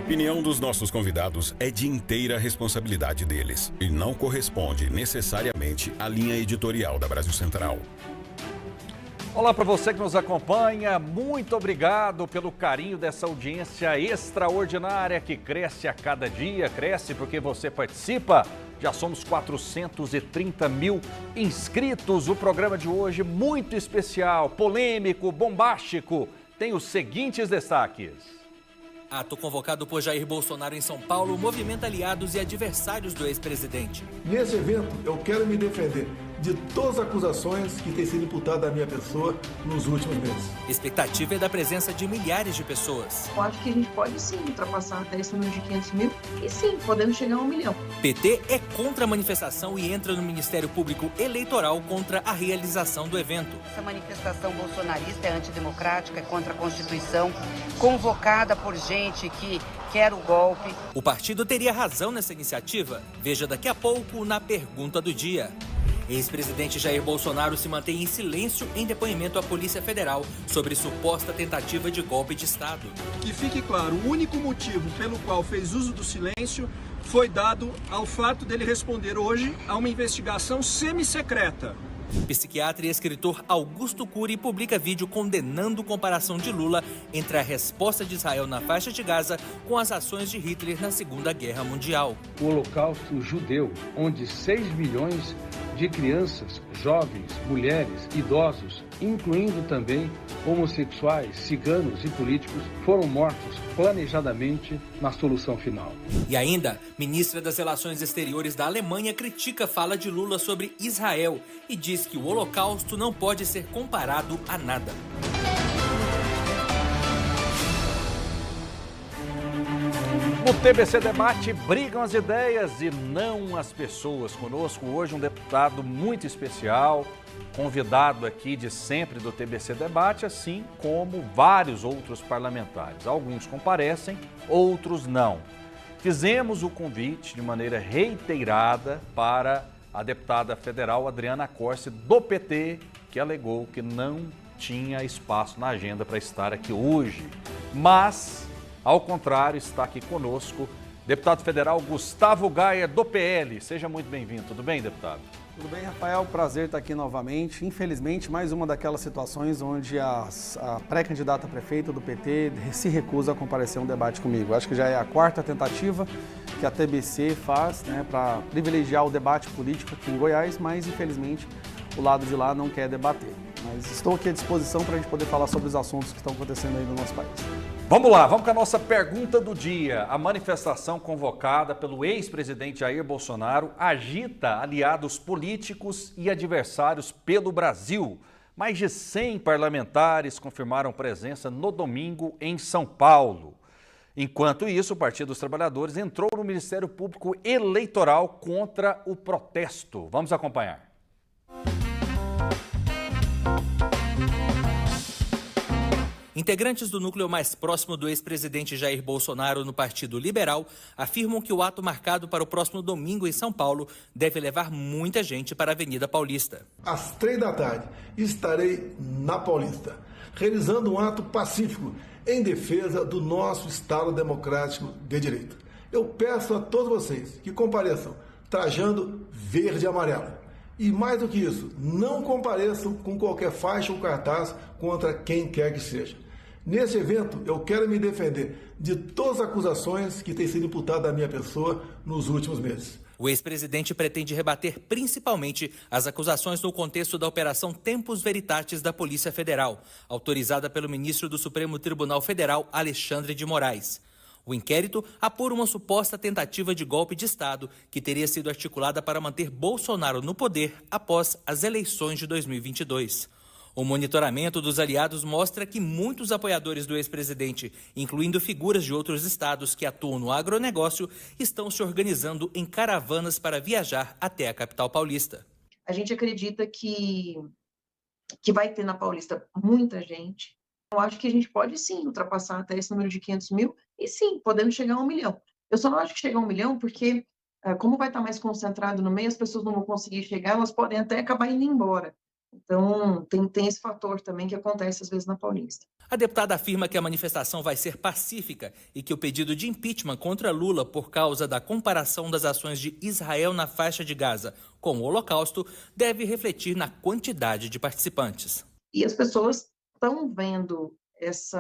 opinião dos nossos convidados é de inteira responsabilidade deles e não corresponde necessariamente à linha editorial da Brasil Central. Olá para você que nos acompanha, muito obrigado pelo carinho dessa audiência extraordinária que cresce a cada dia, cresce porque você participa. Já somos 430 mil inscritos. O programa de hoje muito especial, polêmico, bombástico. Tem os seguintes destaques. Ato convocado por Jair Bolsonaro em São Paulo movimenta aliados e adversários do ex-presidente. Nesse evento, eu quero me defender de todas as acusações que têm sido imputadas à minha pessoa nos últimos meses. Expectativa é da presença de milhares de pessoas. Eu acho que a gente pode sim ultrapassar até esse número de 500 mil e sim, podemos chegar a 1 milhão. PT é contra a manifestação e entra no Ministério Público Eleitoral contra a realização do evento. Essa manifestação bolsonarista é antidemocrática, é contra a Constituição, convocada por gente que quer o golpe. O partido teria razão nessa iniciativa? Veja daqui a pouco na Pergunta do Dia. Ex-presidente Jair Bolsonaro se mantém em silêncio em depoimento à Polícia Federal sobre suposta tentativa de golpe de Estado. Que fique claro, o único motivo pelo qual fez uso do silêncio foi dado ao fato dele responder hoje a uma investigação semissecreta. Psiquiatra e escritor Augusto Cury publica vídeo condenando comparação de Lula entre a resposta de Israel na faixa de Gaza com as ações de Hitler na Segunda Guerra Mundial. O Holocausto judeu, onde 6 milhões de crianças, jovens, mulheres, idosos, incluindo também homossexuais, ciganos e políticos, foram mortos planejadamente na solução final. E ainda, ministra das Relações Exteriores da Alemanha critica a fala de Lula sobre Israel e diz que o Holocausto não pode ser comparado a nada. No TBC Debate, brigam as ideias e não as pessoas. Conosco hoje um deputado muito especial, convidado aqui de sempre do TBC Debate, assim como vários outros parlamentares. Alguns comparecem, outros não. Fizemos o convite de maneira reiterada para a deputada federal Adriana Corse, do PT, que alegou que não tinha espaço na agenda para estar aqui hoje. Mas, ao contrário, está aqui conosco deputado federal Gustavo Gayer, do PL. Seja muito bem-vindo. Tudo bem, deputado? Tudo bem, Rafael? Prazer estar aqui novamente. Infelizmente, mais uma daquelas situações onde a pré-candidata a prefeita do PT se recusa a comparecer a um debate comigo. Acho que já é a quarta tentativa que a TBC faz, para privilegiar o debate político aqui em Goiás, mas infelizmente o lado de lá não quer debater. Mas estou aqui à disposição para a gente poder falar sobre os assuntos que estão acontecendo aí no nosso país. Vamos lá, vamos com a nossa pergunta do dia. A manifestação convocada pelo ex-presidente Jair Bolsonaro agita aliados políticos e adversários pelo Brasil. Mais de 100 parlamentares confirmaram presença no domingo em São Paulo. Enquanto isso, o Partido dos Trabalhadores entrou no Ministério Público Eleitoral contra o protesto. Vamos acompanhar. Integrantes do núcleo mais próximo do ex-presidente Jair Bolsonaro no Partido Liberal afirmam que o ato marcado para o próximo domingo em São Paulo deve levar muita gente para a Avenida Paulista. Às 3 da tarde, estarei na Paulista, realizando um ato pacífico em defesa do nosso Estado Democrático de Direito. Eu peço a todos vocês que compareçam trajando verde e amarelo. E mais do que isso, não compareçam com qualquer faixa ou cartaz contra quem quer que seja. Nesse evento, eu quero me defender de todas as acusações que têm sido imputadas à minha pessoa nos últimos meses. O ex-presidente pretende rebater principalmente as acusações no contexto da Operação Tempus Veritatis da Polícia Federal, autorizada pelo ministro do Supremo Tribunal Federal, Alexandre de Moraes. O inquérito apura uma suposta tentativa de golpe de Estado que teria sido articulada para manter Bolsonaro no poder após as eleições de 2022. O monitoramento dos aliados mostra que muitos apoiadores do ex-presidente, incluindo figuras de outros estados que atuam no agronegócio, estão se organizando em caravanas para viajar até a capital paulista. A gente acredita que vai ter na Paulista muita gente. Eu acho que a gente pode sim ultrapassar até esse número de 500 mil e sim, podemos chegar a 1 milhão. Eu só não acho que chegar a 1 milhão porque, como vai estar mais concentrado no meio, as pessoas não vão conseguir chegar, elas podem até acabar indo embora. Então, tem esse fator também que acontece às vezes na Paulista. A deputada afirma que a manifestação vai ser pacífica e que o pedido de impeachment contra Lula por causa da comparação das ações de Israel na faixa de Gaza com o Holocausto deve refletir na quantidade de participantes. E as pessoas estão vendo esse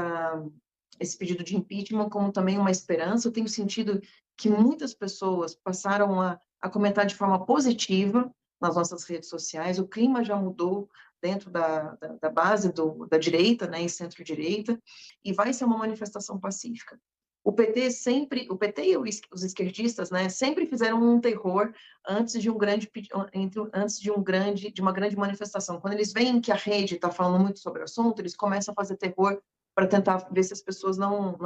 pedido de impeachment como também uma esperança. Eu tenho sentido que muitas pessoas passaram a comentar de forma positiva nas nossas redes sociais. O clima já mudou dentro da base da direita, né, e centro-direita, e vai ser uma manifestação pacífica. O PT e os esquerdistas, né, sempre fizeram um terror antes de uma grande manifestação. Quando eles veem que a rede está falando muito sobre o assunto, eles começam a fazer terror para tentar ver se as pessoas não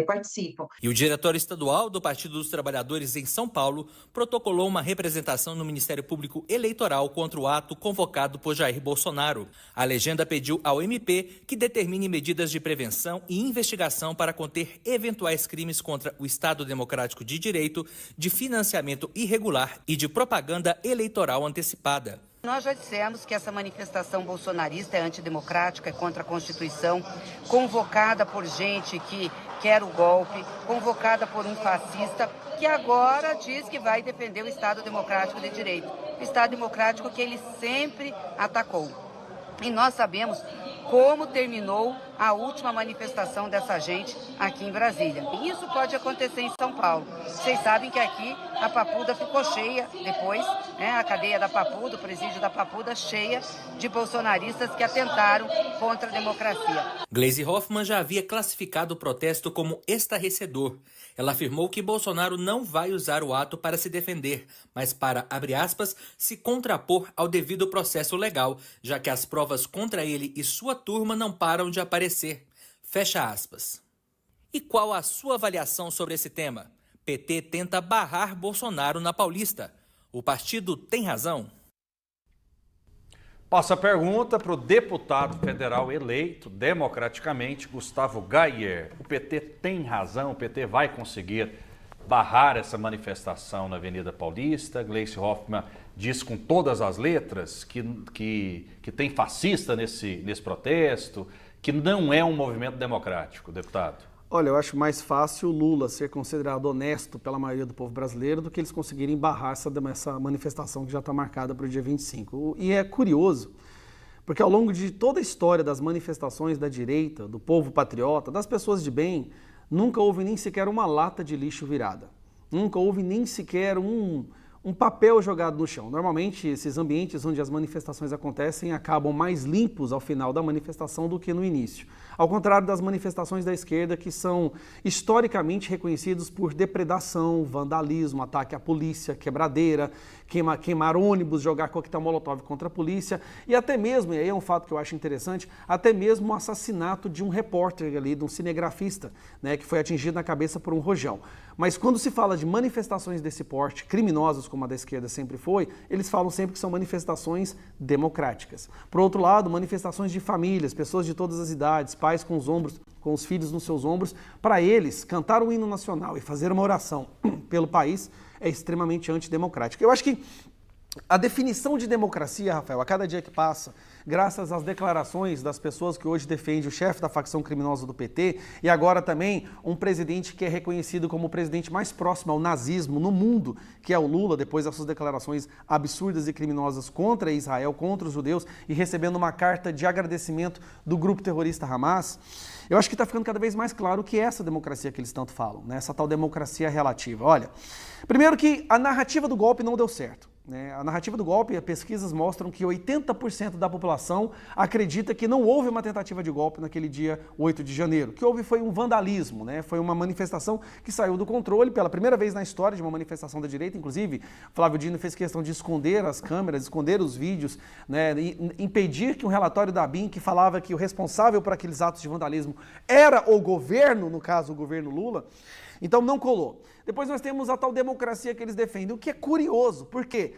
participam. E o diretor estadual do Partido dos Trabalhadores em São Paulo protocolou uma representação no Ministério Público Eleitoral contra o ato convocado por Jair Bolsonaro. A legenda pediu ao MP que determine medidas de prevenção e investigação para conter eventuais crimes contra o Estado Democrático de Direito, de financiamento irregular e de propaganda eleitoral antecipada. Nós já dissemos que essa manifestação bolsonarista é antidemocrática, é contra a Constituição, convocada por gente que quer o golpe, convocada por um fascista, que agora diz que vai defender o Estado Democrático de Direito, o Estado Democrático que ele sempre atacou. E nós sabemos como terminou a última manifestação dessa gente aqui em Brasília. E isso pode acontecer em São Paulo. Vocês sabem que aqui a Papuda ficou cheia depois, né, a cadeia da Papuda, o presídio da Papuda, cheia de bolsonaristas que atentaram contra a democracia. Gleisi Hoffmann já havia classificado o protesto como estarrecedor. Ela afirmou que Bolsonaro não vai usar o ato para se defender, mas para, abre aspas, se contrapor ao devido processo legal, já que as provas contra ele e sua turma não param de aparecer. Fecha aspas. E qual a sua avaliação sobre esse tema? PT tenta barrar Bolsonaro na Paulista. O partido tem razão? Passa a pergunta para o deputado federal eleito democraticamente, Gustavo Gayer. O PT tem razão? O PT vai conseguir barrar essa manifestação na Avenida Paulista? Gleisi Hoffmann diz com todas as letras que tem fascista nesse protesto, que não é um movimento democrático, deputado. Olha, eu acho mais fácil o Lula ser considerado honesto pela maioria do povo brasileiro do que eles conseguirem barrar essa manifestação que já está marcada para o dia 25. E é curioso, porque ao longo de toda a história das manifestações da direita, do povo patriota, das pessoas de bem, nunca houve nem sequer uma lata de lixo virada. Nunca houve nem sequer um papel jogado no chão. Normalmente, esses ambientes onde as manifestações acontecem acabam mais limpos ao final da manifestação do que no início. Ao contrário das manifestações da esquerda, que são historicamente reconhecidos por depredação, vandalismo, ataque à polícia, quebradeira, queimar ônibus, jogar coquetel molotov contra a polícia e até mesmo, e aí é um fato que eu acho interessante, até mesmo o assassinato de um repórter ali, de um cinegrafista, né, que foi atingido na cabeça por um rojão. Mas quando se fala de manifestações desse porte, criminosas como a da esquerda sempre foi, eles falam sempre que são manifestações democráticas. Por outro lado, manifestações de famílias, pessoas de todas as idades, pais com os filhos nos seus ombros, para eles, cantar o hino nacional e fazer uma oração pelo país é extremamente antidemocrático. Eu acho que a definição de democracia, Rafael, a cada dia que passa, graças às declarações das pessoas que hoje defendem o chefe da facção criminosa do PT e agora também um presidente que é reconhecido como o presidente mais próximo ao nazismo no mundo, que é o Lula, depois das suas declarações absurdas e criminosas contra Israel, contra os judeus e recebendo uma carta de agradecimento do grupo terrorista Hamas, eu acho que está ficando cada vez mais claro o que é essa democracia que eles tanto falam, né? Essa tal democracia relativa. Olha, primeiro que a narrativa do golpe não deu certo. A narrativa do golpe, as pesquisas mostram que 80% da população acredita que não houve uma tentativa de golpe naquele dia 8 de janeiro. O que houve foi um vandalismo, né? Foi uma manifestação que saiu do controle pela primeira vez na história de uma manifestação da direita. Inclusive, Flávio Dino fez questão de esconder as câmeras, esconder os vídeos, né? E impedir que um relatório da ABIN que falava que o responsável por aqueles atos de vandalismo era o governo, no caso o governo Lula. Então não colou. Depois nós temos a tal democracia que eles defendem, o que é curioso, porque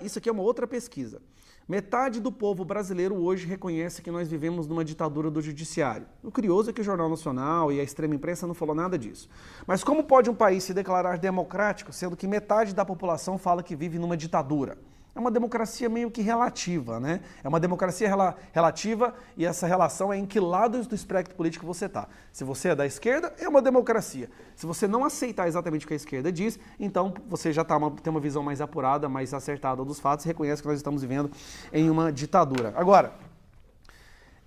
isso aqui é uma outra pesquisa, metade do povo brasileiro hoje reconhece que nós vivemos numa ditadura do judiciário. O curioso é que o Jornal Nacional e a extrema imprensa não falou nada disso. Mas como pode um país se declarar democrático, sendo que metade da população fala que vive numa ditadura? é uma democracia meio que relativa, né? É uma democracia relativa e essa relação é em que lado do espectro político você está. Se você é da esquerda, é uma democracia. Se você não aceitar exatamente o que a esquerda diz, então você já tem uma visão mais apurada, mais acertada dos fatos e reconhece que nós estamos vivendo em uma ditadura. Agora,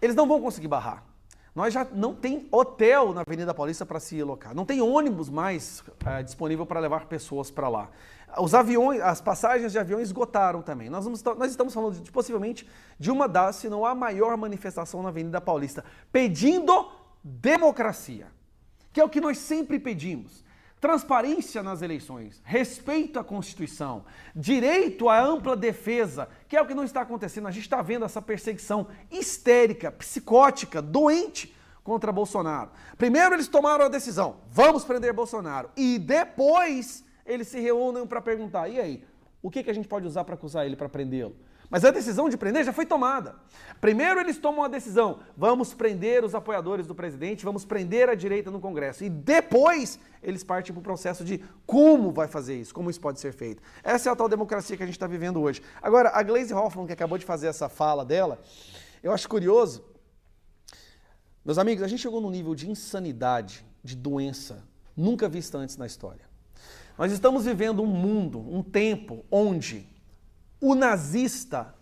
eles não vão conseguir barrar. Nós já não tem hotel na Avenida Paulista para se alocar, não tem ônibus mais disponível para levar pessoas para lá. Os aviões, as passagens de avião esgotaram também. Nós estamos falando possivelmente de uma das, se não a maior manifestação na Avenida Paulista, pedindo democracia, que é o que nós sempre pedimos. Transparência nas eleições, respeito à Constituição, direito à ampla defesa, que é o que não está acontecendo. A gente está vendo essa perseguição histérica, psicótica, doente contra Bolsonaro. Primeiro eles tomaram a decisão, vamos prender Bolsonaro, e depois eles se reúnem para perguntar, e aí, o que a gente pode usar para acusar ele, para prendê-lo? Mas a decisão de prender já foi tomada. Primeiro eles tomam a decisão, vamos prender os apoiadores do presidente, vamos prender a direita no Congresso. E depois eles partem para o processo de como vai fazer isso, como isso pode ser feito. Essa é a tal democracia que a gente está vivendo hoje. Agora, a Gleisi Hoffmann, que acabou de fazer essa fala dela, eu acho curioso. Meus amigos, a gente chegou num nível de insanidade, de doença, nunca vista antes na história. Nós estamos vivendo um mundo, um tempo onde o nazista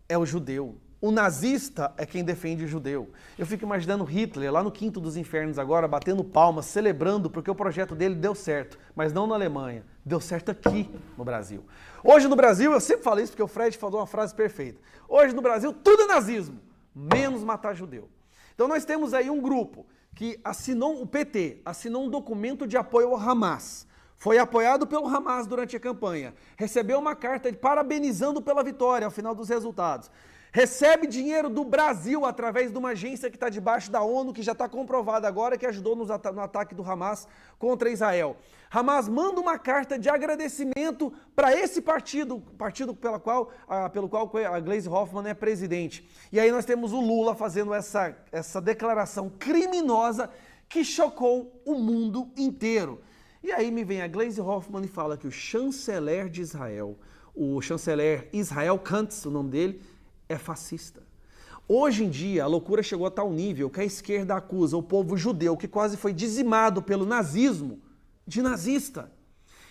é o judeu. O nazista é quem defende o judeu. Eu fico imaginando Hitler lá no Quinto dos Infernos agora, batendo palmas, celebrando, porque o projeto dele deu certo. Mas não na Alemanha, deu certo aqui no Brasil. Hoje no Brasil, eu sempre falo isso porque o Fred falou uma frase perfeita. Hoje no Brasil, tudo é nazismo, menos matar judeu. Então nós temos aí um grupo que assinou, o PT, assinou um documento de apoio ao Hamas. Foi apoiado pelo Hamas durante a campanha, recebeu uma carta parabenizando pela vitória ao final dos resultados. Recebe dinheiro do Brasil através de uma agência que está debaixo da ONU, que já está comprovada agora, que ajudou no ataque do Hamas contra Israel. Hamas manda uma carta de agradecimento para esse partido pelo qual a Gleisi Hoffmann é presidente. E aí nós temos o Lula fazendo essa declaração criminosa que chocou o mundo inteiro. E aí me vem a Gleisi Hoffmann e fala que o chanceler de Israel, o chanceler Israel Katz, o nome dele, é fascista. Hoje em dia, a loucura chegou a tal nível que a esquerda acusa o povo judeu, que quase foi dizimado pelo nazismo, de nazista.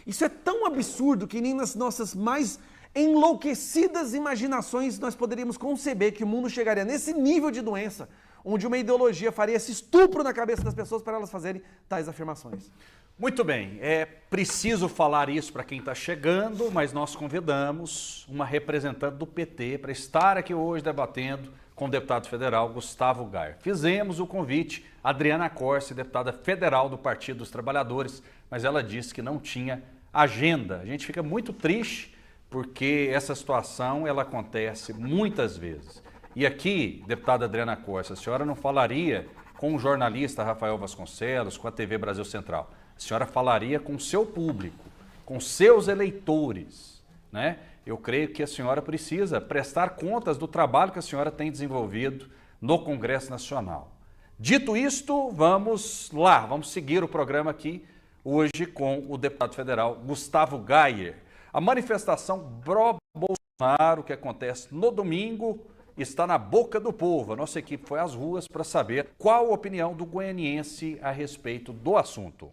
Isso é tão absurdo que nem nas nossas mais enlouquecidas imaginações nós poderíamos conceber que o mundo chegaria nesse nível de doença, onde uma ideologia faria esse estupro na cabeça das pessoas para elas fazerem tais afirmações. Muito bem, é preciso falar isso para quem está chegando, mas nós convidamos uma representante do PT para estar aqui hoje debatendo com o deputado federal Gustavo Gayer. Fizemos o convite, Adriana Corsi, deputada federal do Partido dos Trabalhadores, mas ela disse que não tinha agenda. A gente fica muito triste porque essa situação ela acontece muitas vezes. E aqui, deputada Adriana Corsi, a senhora não falaria com o jornalista Rafael Vasconcelos, com a TV Brasil Central. A senhora falaria com o seu público, com seus eleitores, né? Eu creio que a senhora precisa prestar contas do trabalho que a senhora tem desenvolvido no Congresso Nacional. Dito isto, vamos lá, vamos seguir o programa aqui hoje com o deputado federal Gustavo Gayer. A manifestação pró-Bolsonaro que acontece no domingo está na boca do povo. A nossa equipe foi às ruas para saber qual a opinião do goianiense a respeito do assunto.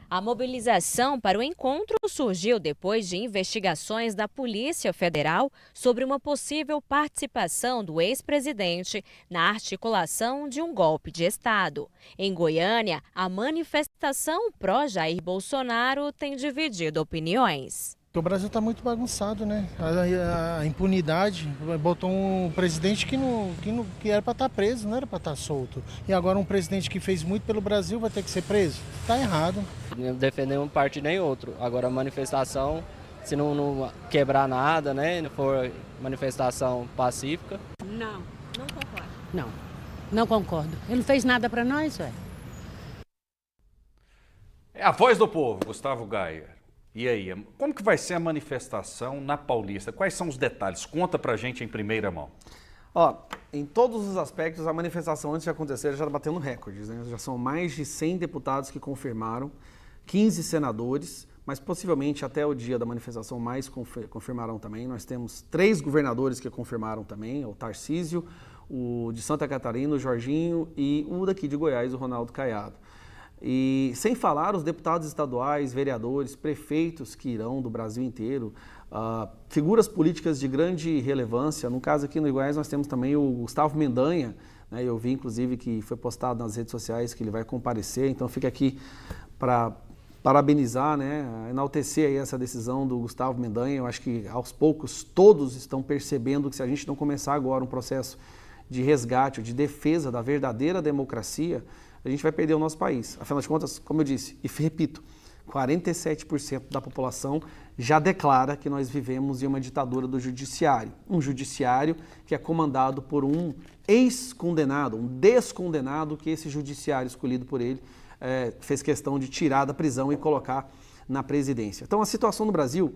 A mobilização para o encontro surgiu depois de investigações da Polícia Federal sobre uma possível participação do ex-presidente na articulação de um golpe de Estado. Em Goiânia, a manifestação pró-Jair Bolsonaro tem dividido opiniões. O Brasil está muito bagunçado, né? A impunidade botou um presidente que era para estar preso, não era para estar solto. E agora um presidente que fez muito pelo Brasil vai ter que ser preso? Está errado. Não defender um partido nem outro. Agora a manifestação, se não quebrar nada, né? Não for manifestação pacífica. Não concordo. Não concordo. Ele não fez nada para nós, ué. É a voz do povo, Gustavo Gayer. E aí, como que vai ser a manifestação na Paulista? Quais são os detalhes? Conta pra gente em primeira mão. Em todos os aspectos, a manifestação antes de acontecer já está batendo recordes, né? Já são mais de 100 deputados que confirmaram, 15 senadores, mas possivelmente até o dia da manifestação mais confirmarão também. Nós temos 3 governadores que confirmaram também, o Tarcísio, o de Santa Catarina, o Jorginho, e o daqui de Goiás, o Ronaldo Caiado. E sem falar os deputados estaduais, vereadores, prefeitos que irão do Brasil inteiro, figuras políticas de grande relevância. No caso aqui no Goiás nós temos também o Gustavo Mendanha, né? Eu vi inclusive que foi postado nas redes sociais que ele vai comparecer, então fica aqui para parabenizar, né? Enaltecer aí essa decisão do Gustavo Mendanha. Eu acho que aos poucos todos estão percebendo que se a gente não começar agora um processo de resgate, de defesa da verdadeira democracia, a gente vai perder o nosso país. Afinal de contas, como eu disse, e repito, 47% da população já declara que nós vivemos em uma ditadura do judiciário. Um judiciário que é comandado por um ex-condenado, um descondenado que esse judiciário escolhido por ele fez questão de tirar da prisão e colocar na presidência. Então a situação no Brasil,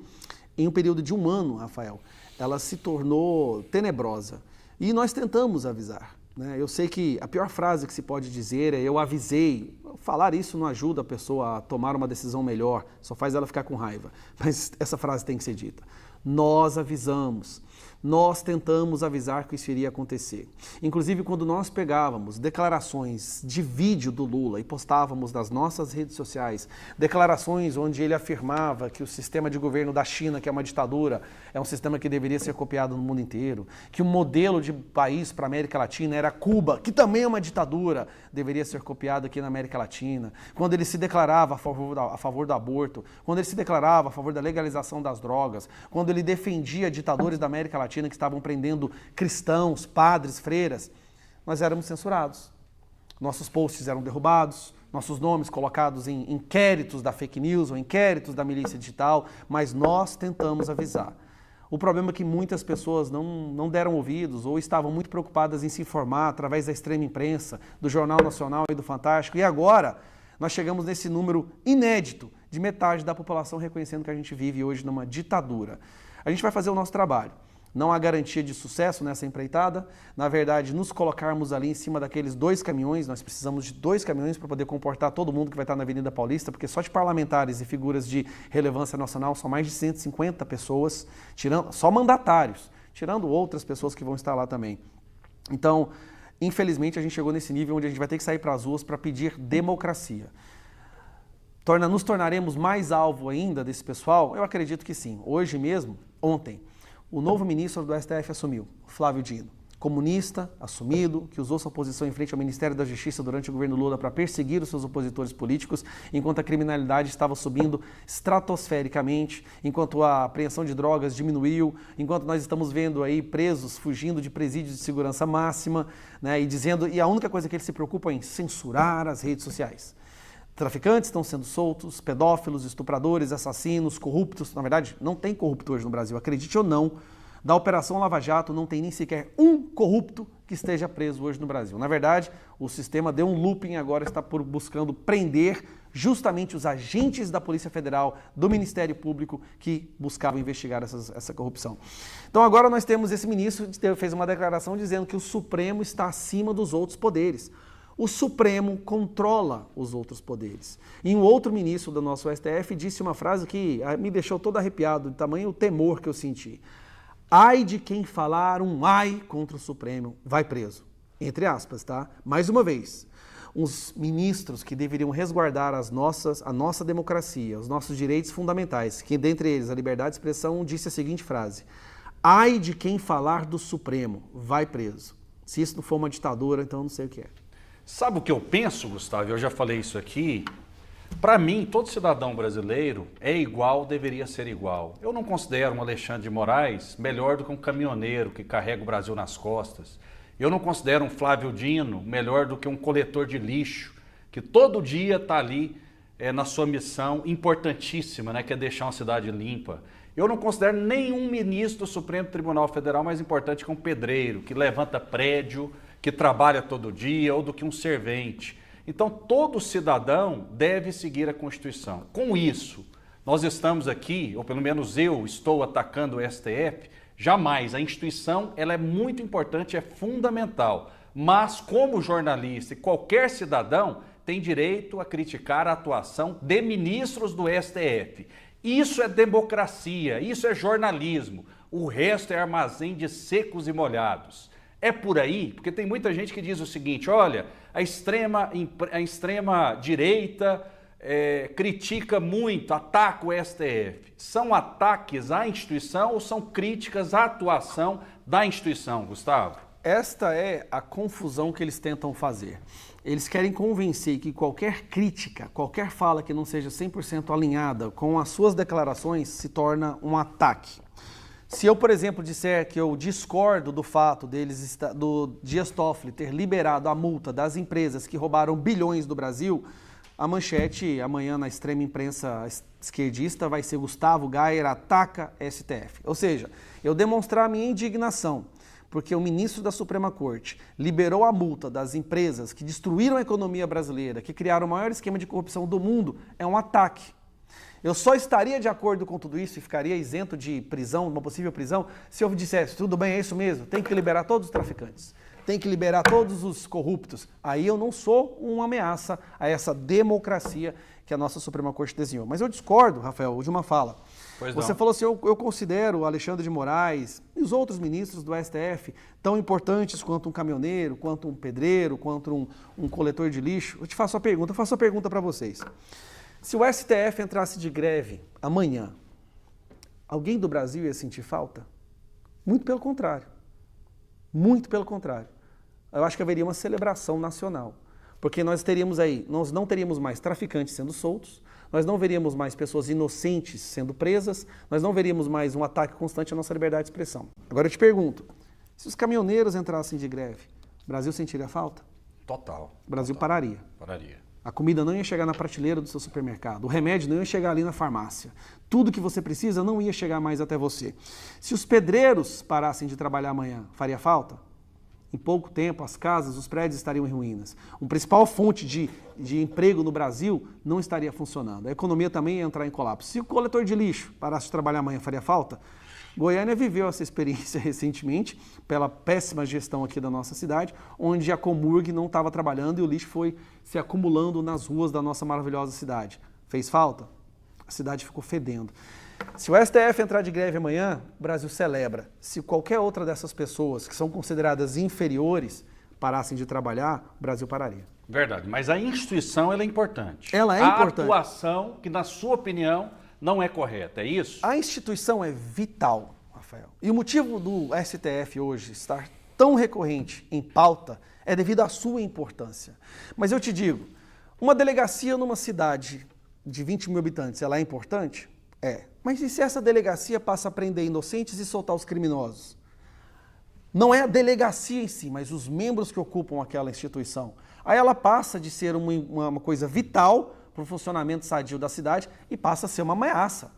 em um período de 1 ano, Rafael, ela se tornou tenebrosa. E nós tentamos avisar. Eu sei que a pior frase que se pode dizer é eu avisei. Falar isso não ajuda a pessoa a tomar uma decisão melhor, só faz ela ficar com raiva. Mas essa frase tem que ser dita. Nós avisamos. Nós tentamos avisar que isso iria acontecer. Inclusive, quando nós pegávamos declarações de vídeo do Lula e postávamos nas nossas redes sociais, declarações onde ele afirmava que o sistema de governo da China, que é uma ditadura, é um sistema que deveria ser copiado no mundo inteiro, que o modelo de país para a América Latina era Cuba, que também é uma ditadura, deveria ser copiado aqui na América Latina, quando ele se declarava a favor do aborto, quando ele se declarava a favor da legalização das drogas, quando ele defendia ditadores da América Latina que estavam prendendo cristãos, padres, freiras, nós éramos censurados. Nossos posts eram derrubados, nossos nomes colocados em inquéritos da fake news ou inquéritos da milícia digital, mas nós tentamos avisar. O problema é que muitas pessoas não deram ouvidos ou estavam muito preocupadas em se informar através da extrema imprensa, do Jornal Nacional e do Fantástico, e agora nós chegamos nesse número inédito de metade da população reconhecendo que a gente vive hoje numa ditadura. A gente vai fazer o nosso trabalho. Não há garantia de sucesso nessa empreitada. Na verdade, nos colocarmos ali em cima daqueles 2 caminhões, nós precisamos de 2 caminhões para poder comportar todo mundo que vai estar na Avenida Paulista, porque só de parlamentares e figuras de relevância nacional são mais de 150 pessoas, só mandatários, tirando outras pessoas que vão estar lá também. Então, infelizmente, a gente chegou nesse nível onde a gente vai ter que sair para as ruas para pedir democracia. Nos tornaremos mais alvo ainda desse pessoal? Eu acredito que sim. Hoje mesmo, ontem, o novo ministro do STF assumiu, Flávio Dino, comunista, assumido, que usou sua posição em frente ao Ministério da Justiça durante o governo Lula para perseguir os seus opositores políticos, enquanto a criminalidade estava subindo estratosfericamente, enquanto a apreensão de drogas diminuiu, enquanto nós estamos vendo aí presos fugindo de presídios de segurança máxima, né, e a única coisa que eles se preocupam é em censurar as redes sociais. Traficantes estão sendo soltos, pedófilos, estupradores, assassinos, corruptos. Na verdade, não tem corrupto hoje no Brasil, acredite ou não. Da Operação Lava Jato não tem nem sequer um corrupto que esteja preso hoje no Brasil. Na verdade, o sistema deu um looping e agora está buscando prender justamente os agentes da Polícia Federal, do Ministério Público, que buscavam investigar essa corrupção. Então agora nós temos esse ministro que fez uma declaração dizendo que o Supremo está acima dos outros poderes. O Supremo controla os outros poderes. E um outro ministro do nosso STF disse uma frase que me deixou todo arrepiado, de tamanho o temor que eu senti. Ai de quem falar um ai contra o Supremo, vai preso. Entre aspas, tá? Mais uma vez, os ministros que deveriam resguardar a nossa democracia, os nossos direitos fundamentais, que dentre eles a liberdade de expressão, disse a seguinte frase. Ai de quem falar do Supremo, vai preso. Se isso não for uma ditadura, então eu não sei o que é. Sabe o que eu penso, Gustavo? Eu já falei isso aqui. Para mim, todo cidadão brasileiro é igual, deveria ser igual. Eu não considero um Alexandre de Moraes melhor do que um caminhoneiro que carrega o Brasil nas costas. Eu não considero um Flávio Dino melhor do que um coletor de lixo, que todo dia está ali na sua missão importantíssima, né, que é deixar uma cidade limpa. Eu não considero nenhum ministro do Supremo Tribunal Federal mais importante que um pedreiro, que levanta prédio, que trabalha todo dia, ou do que um servente. Então, todo cidadão deve seguir a Constituição. Com isso, nós estamos aqui, ou pelo menos eu estou atacando o STF, jamais. A instituição ela é muito importante, é fundamental. Mas, como jornalista e qualquer cidadão, tem direito a criticar a atuação de ministros do STF. Isso é democracia, isso é jornalismo. O resto é armazém de secos e molhados. É por aí, porque tem muita gente que diz o seguinte, olha, a extrema direita critica muito, ataca o STF. São ataques à instituição ou são críticas à atuação da instituição, Gustavo? Esta é a confusão que eles tentam fazer. Eles querem convencer que qualquer crítica, qualquer fala que não seja 100% alinhada com as suas declarações se torna um ataque. Se eu, por exemplo, disser que eu discordo do fato do Dias Toffoli ter liberado a multa das empresas que roubaram bilhões do Brasil, a manchete amanhã na extrema imprensa esquerdista vai ser Gustavo Gayer ataca STF. Ou seja, eu demonstrar a minha indignação porque o ministro da Suprema Corte liberou a multa das empresas que destruíram a economia brasileira, que criaram o maior esquema de corrupção do mundo, é um ataque. Eu só estaria de acordo com tudo isso e ficaria isento de prisão, uma possível prisão, se eu dissesse, tudo bem, é isso mesmo, tem que liberar todos os traficantes, tem que liberar todos os corruptos. Aí eu não sou uma ameaça a essa democracia que a nossa Suprema Corte desenhou. Mas eu discordo, Rafael, de uma fala. Você falou assim, eu considero o Alexandre de Moraes e os outros ministros do STF tão importantes quanto um caminhoneiro, quanto um pedreiro, quanto um coletor de lixo. Eu te faço a pergunta para vocês. Se o STF entrasse de greve amanhã, alguém do Brasil ia sentir falta? Muito pelo contrário. Muito pelo contrário. Eu acho que haveria uma celebração nacional. Porque nós não teríamos mais traficantes sendo soltos, nós não veríamos mais pessoas inocentes sendo presas, nós não veríamos mais um ataque constante à nossa liberdade de expressão. Agora eu te pergunto, se os caminhoneiros entrassem de greve, o Brasil sentiria falta? Total. O Brasil pararia. Pararia. A comida não ia chegar na prateleira do seu supermercado, o remédio não ia chegar ali na farmácia. Tudo que você precisa não ia chegar mais até você. Se os pedreiros parassem de trabalhar amanhã, faria falta? Em pouco tempo, as casas, os prédios estariam em ruínas. Uma principal fonte de emprego no Brasil não estaria funcionando. A economia também ia entrar em colapso. Se o coletor de lixo parasse de trabalhar amanhã, faria falta? Goiânia viveu essa experiência recentemente, pela péssima gestão aqui da nossa cidade, onde a Comurg não estava trabalhando e o lixo foi se acumulando nas ruas da nossa maravilhosa cidade. Fez falta? A cidade ficou fedendo. Se o STF entrar de greve amanhã, o Brasil celebra. Se qualquer outra dessas pessoas que são consideradas inferiores parassem de trabalhar, o Brasil pararia. Verdade, mas a instituição ela é importante. Ela é importante. A atuação, que na sua opinião não é correta, é isso? A instituição é vital, Rafael. E o motivo do STF hoje estar tão recorrente em pauta é devido à sua importância. Mas eu te digo, uma delegacia numa cidade de 20 mil habitantes, ela é importante? É. Mas e se essa delegacia passa a prender inocentes e soltar os criminosos? Não é a delegacia em si, mas os membros que ocupam aquela instituição. Aí ela passa de ser uma coisa vital para o funcionamento sadio da cidade e passa a ser uma ameaça.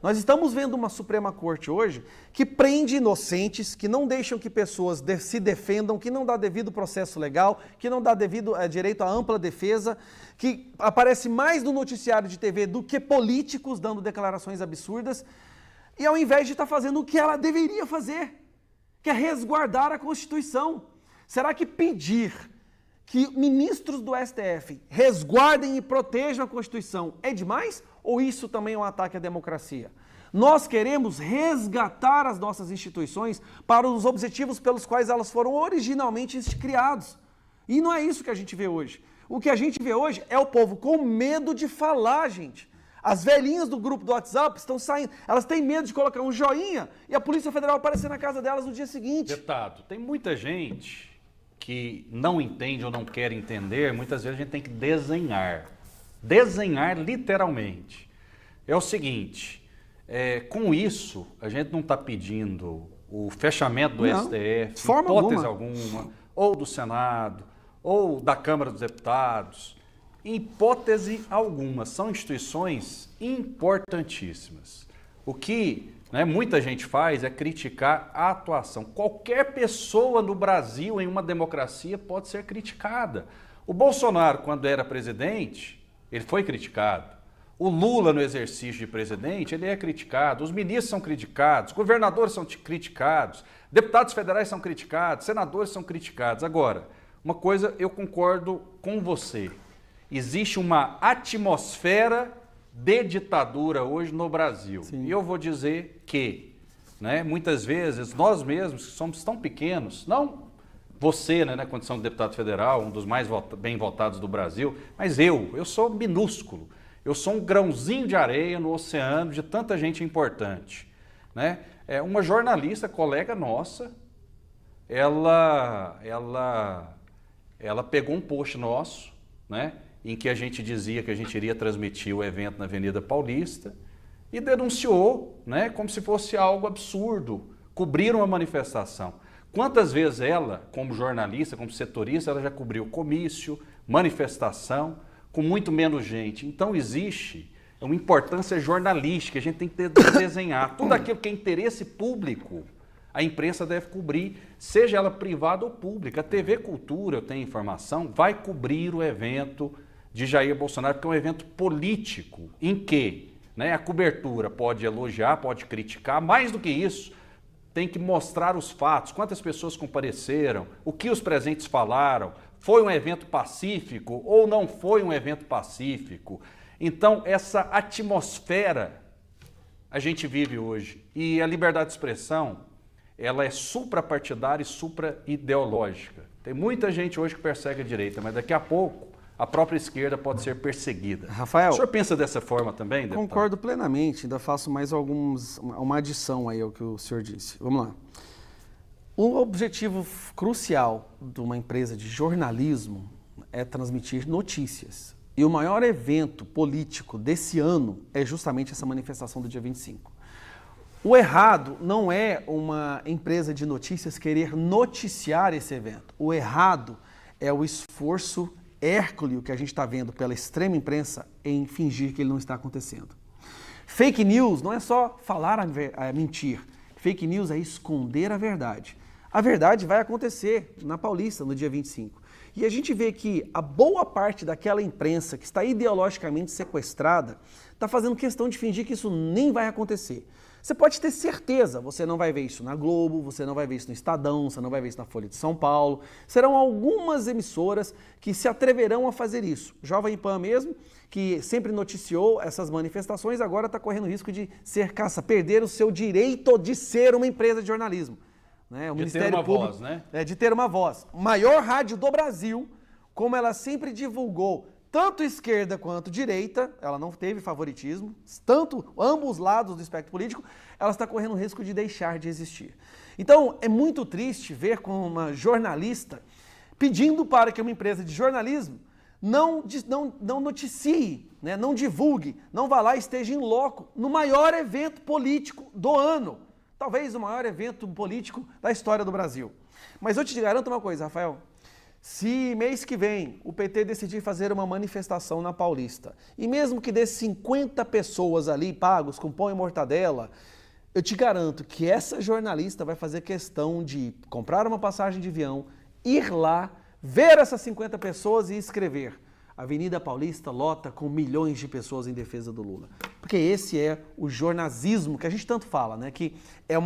Nós estamos vendo uma Suprema Corte hoje que prende inocentes, que não deixam que pessoas se defendam, que não dá devido processo legal, que não dá devido direito à ampla defesa, que aparece mais no noticiário de TV do que políticos dando declarações absurdas, e ao invés de estar fazendo o que ela deveria fazer, que é resguardar a Constituição. Será que pedir que ministros do STF resguardem e protejam a Constituição é demais? Ou isso também é um ataque à democracia? Nós queremos resgatar as nossas instituições para os objetivos pelos quais elas foram originalmente criadas. E não é isso que a gente vê hoje. O que a gente vê hoje é o povo com medo de falar, gente. As velhinhas do grupo do WhatsApp estão saindo, elas têm medo de colocar um joinha e a Polícia Federal aparecer na casa delas no dia seguinte. Deputado, tem muita gente que não entende ou não quer entender, muitas vezes a gente tem que desenhar. Desenhar literalmente. É o seguinte, com isso, a gente não está pedindo o fechamento do STF, hipótese alguma, ou do Senado, ou da Câmara dos Deputados, em hipótese alguma. São instituições importantíssimas. O que muita gente faz é criticar a atuação. Qualquer pessoa no Brasil, em uma democracia, pode ser criticada. O Bolsonaro, quando era presidente, ele foi criticado. O Lula, no exercício de presidente, ele é criticado. Os ministros são criticados, governadores são criticados, deputados federais são criticados, senadores são criticados. Agora, uma coisa eu concordo com você. Existe uma atmosfera de ditadura hoje no Brasil. Sim. E eu vou dizer que, né, muitas vezes, nós mesmos, que somos tão pequenos, não você, né, na condição de deputado federal, um dos mais bem votados do Brasil, mas eu sou minúsculo. Eu sou um grãozinho de areia no oceano de tanta gente importante, né? Uma jornalista, colega nossa, ela pegou um post nosso, né, em que a gente dizia que a gente iria transmitir o evento na Avenida Paulista e denunciou, né, como se fosse algo absurdo, cobrir uma manifestação. Quantas vezes ela, como jornalista, como setorista, ela já cobriu comício, manifestação, com muito menos gente. Então existe uma importância jornalística, a gente tem que desenhar. Tudo aquilo que é interesse público, a imprensa deve cobrir, seja ela privada ou pública. A TV Cultura, eu tenho informação, vai cobrir o evento de Jair Bolsonaro, porque é um evento político, em que, né, a cobertura pode elogiar, pode criticar, mais do que isso, tem que mostrar os fatos, quantas pessoas compareceram, o que os presentes falaram, foi um evento pacífico ou não foi um evento pacífico. Então, essa atmosfera a gente vive hoje. E a liberdade de expressão, ela é suprapartidária e supra-ideológica. Tem muita gente hoje que persegue a direita, mas daqui a pouco a própria esquerda pode ser perseguida. Rafael, o senhor pensa dessa forma também, deputado? Concordo plenamente, ainda faço mais uma adição aí ao que o senhor disse. Vamos lá. O objetivo crucial de uma empresa de jornalismo é transmitir notícias. E o maior evento político desse ano é justamente essa manifestação do dia 25. O errado não é uma empresa de notícias querer noticiar esse evento. O errado é o esforço hércules que a gente está vendo pela extrema imprensa em fingir que ele não está acontecendo. Fake news não é só falar a mentir. Fake news é esconder a verdade. A verdade vai acontecer na Paulista, no dia 25. E a gente vê que a boa parte daquela imprensa que está ideologicamente sequestrada está fazendo questão de fingir que isso nem vai acontecer. Você pode ter certeza, você não vai ver isso na Globo, você não vai ver isso no Estadão, você não vai ver isso na Folha de São Paulo. Serão algumas emissoras que se atreverão a fazer isso. Jovem Pan mesmo, que sempre noticiou essas manifestações, agora está correndo risco de perder o seu direito de ser uma empresa de jornalismo. Né? O Ministério Público, voz, né? De ter uma voz. Maior rádio do Brasil, como ela sempre divulgou, tanto esquerda quanto direita, ela não teve favoritismo, tanto ambos lados do espectro político, ela está correndo risco de deixar de existir. Então, é muito triste ver como uma jornalista pedindo para que uma empresa de jornalismo não noticie, né, não divulgue, não vá lá e esteja em loco no maior evento político do ano. Talvez o maior evento político da história do Brasil. Mas eu te garanto uma coisa, Rafael. Se mês que vem o PT decidir fazer uma manifestação na Paulista, e mesmo que dê 50 pessoas ali pagos com pão e mortadela, eu te garanto que essa jornalista vai fazer questão de comprar uma passagem de avião, ir lá, ver essas 50 pessoas e escrever: Avenida Paulista lota com milhões de pessoas em defesa do Lula. Porque esse é o jornalismo que a gente tanto fala, né? Que é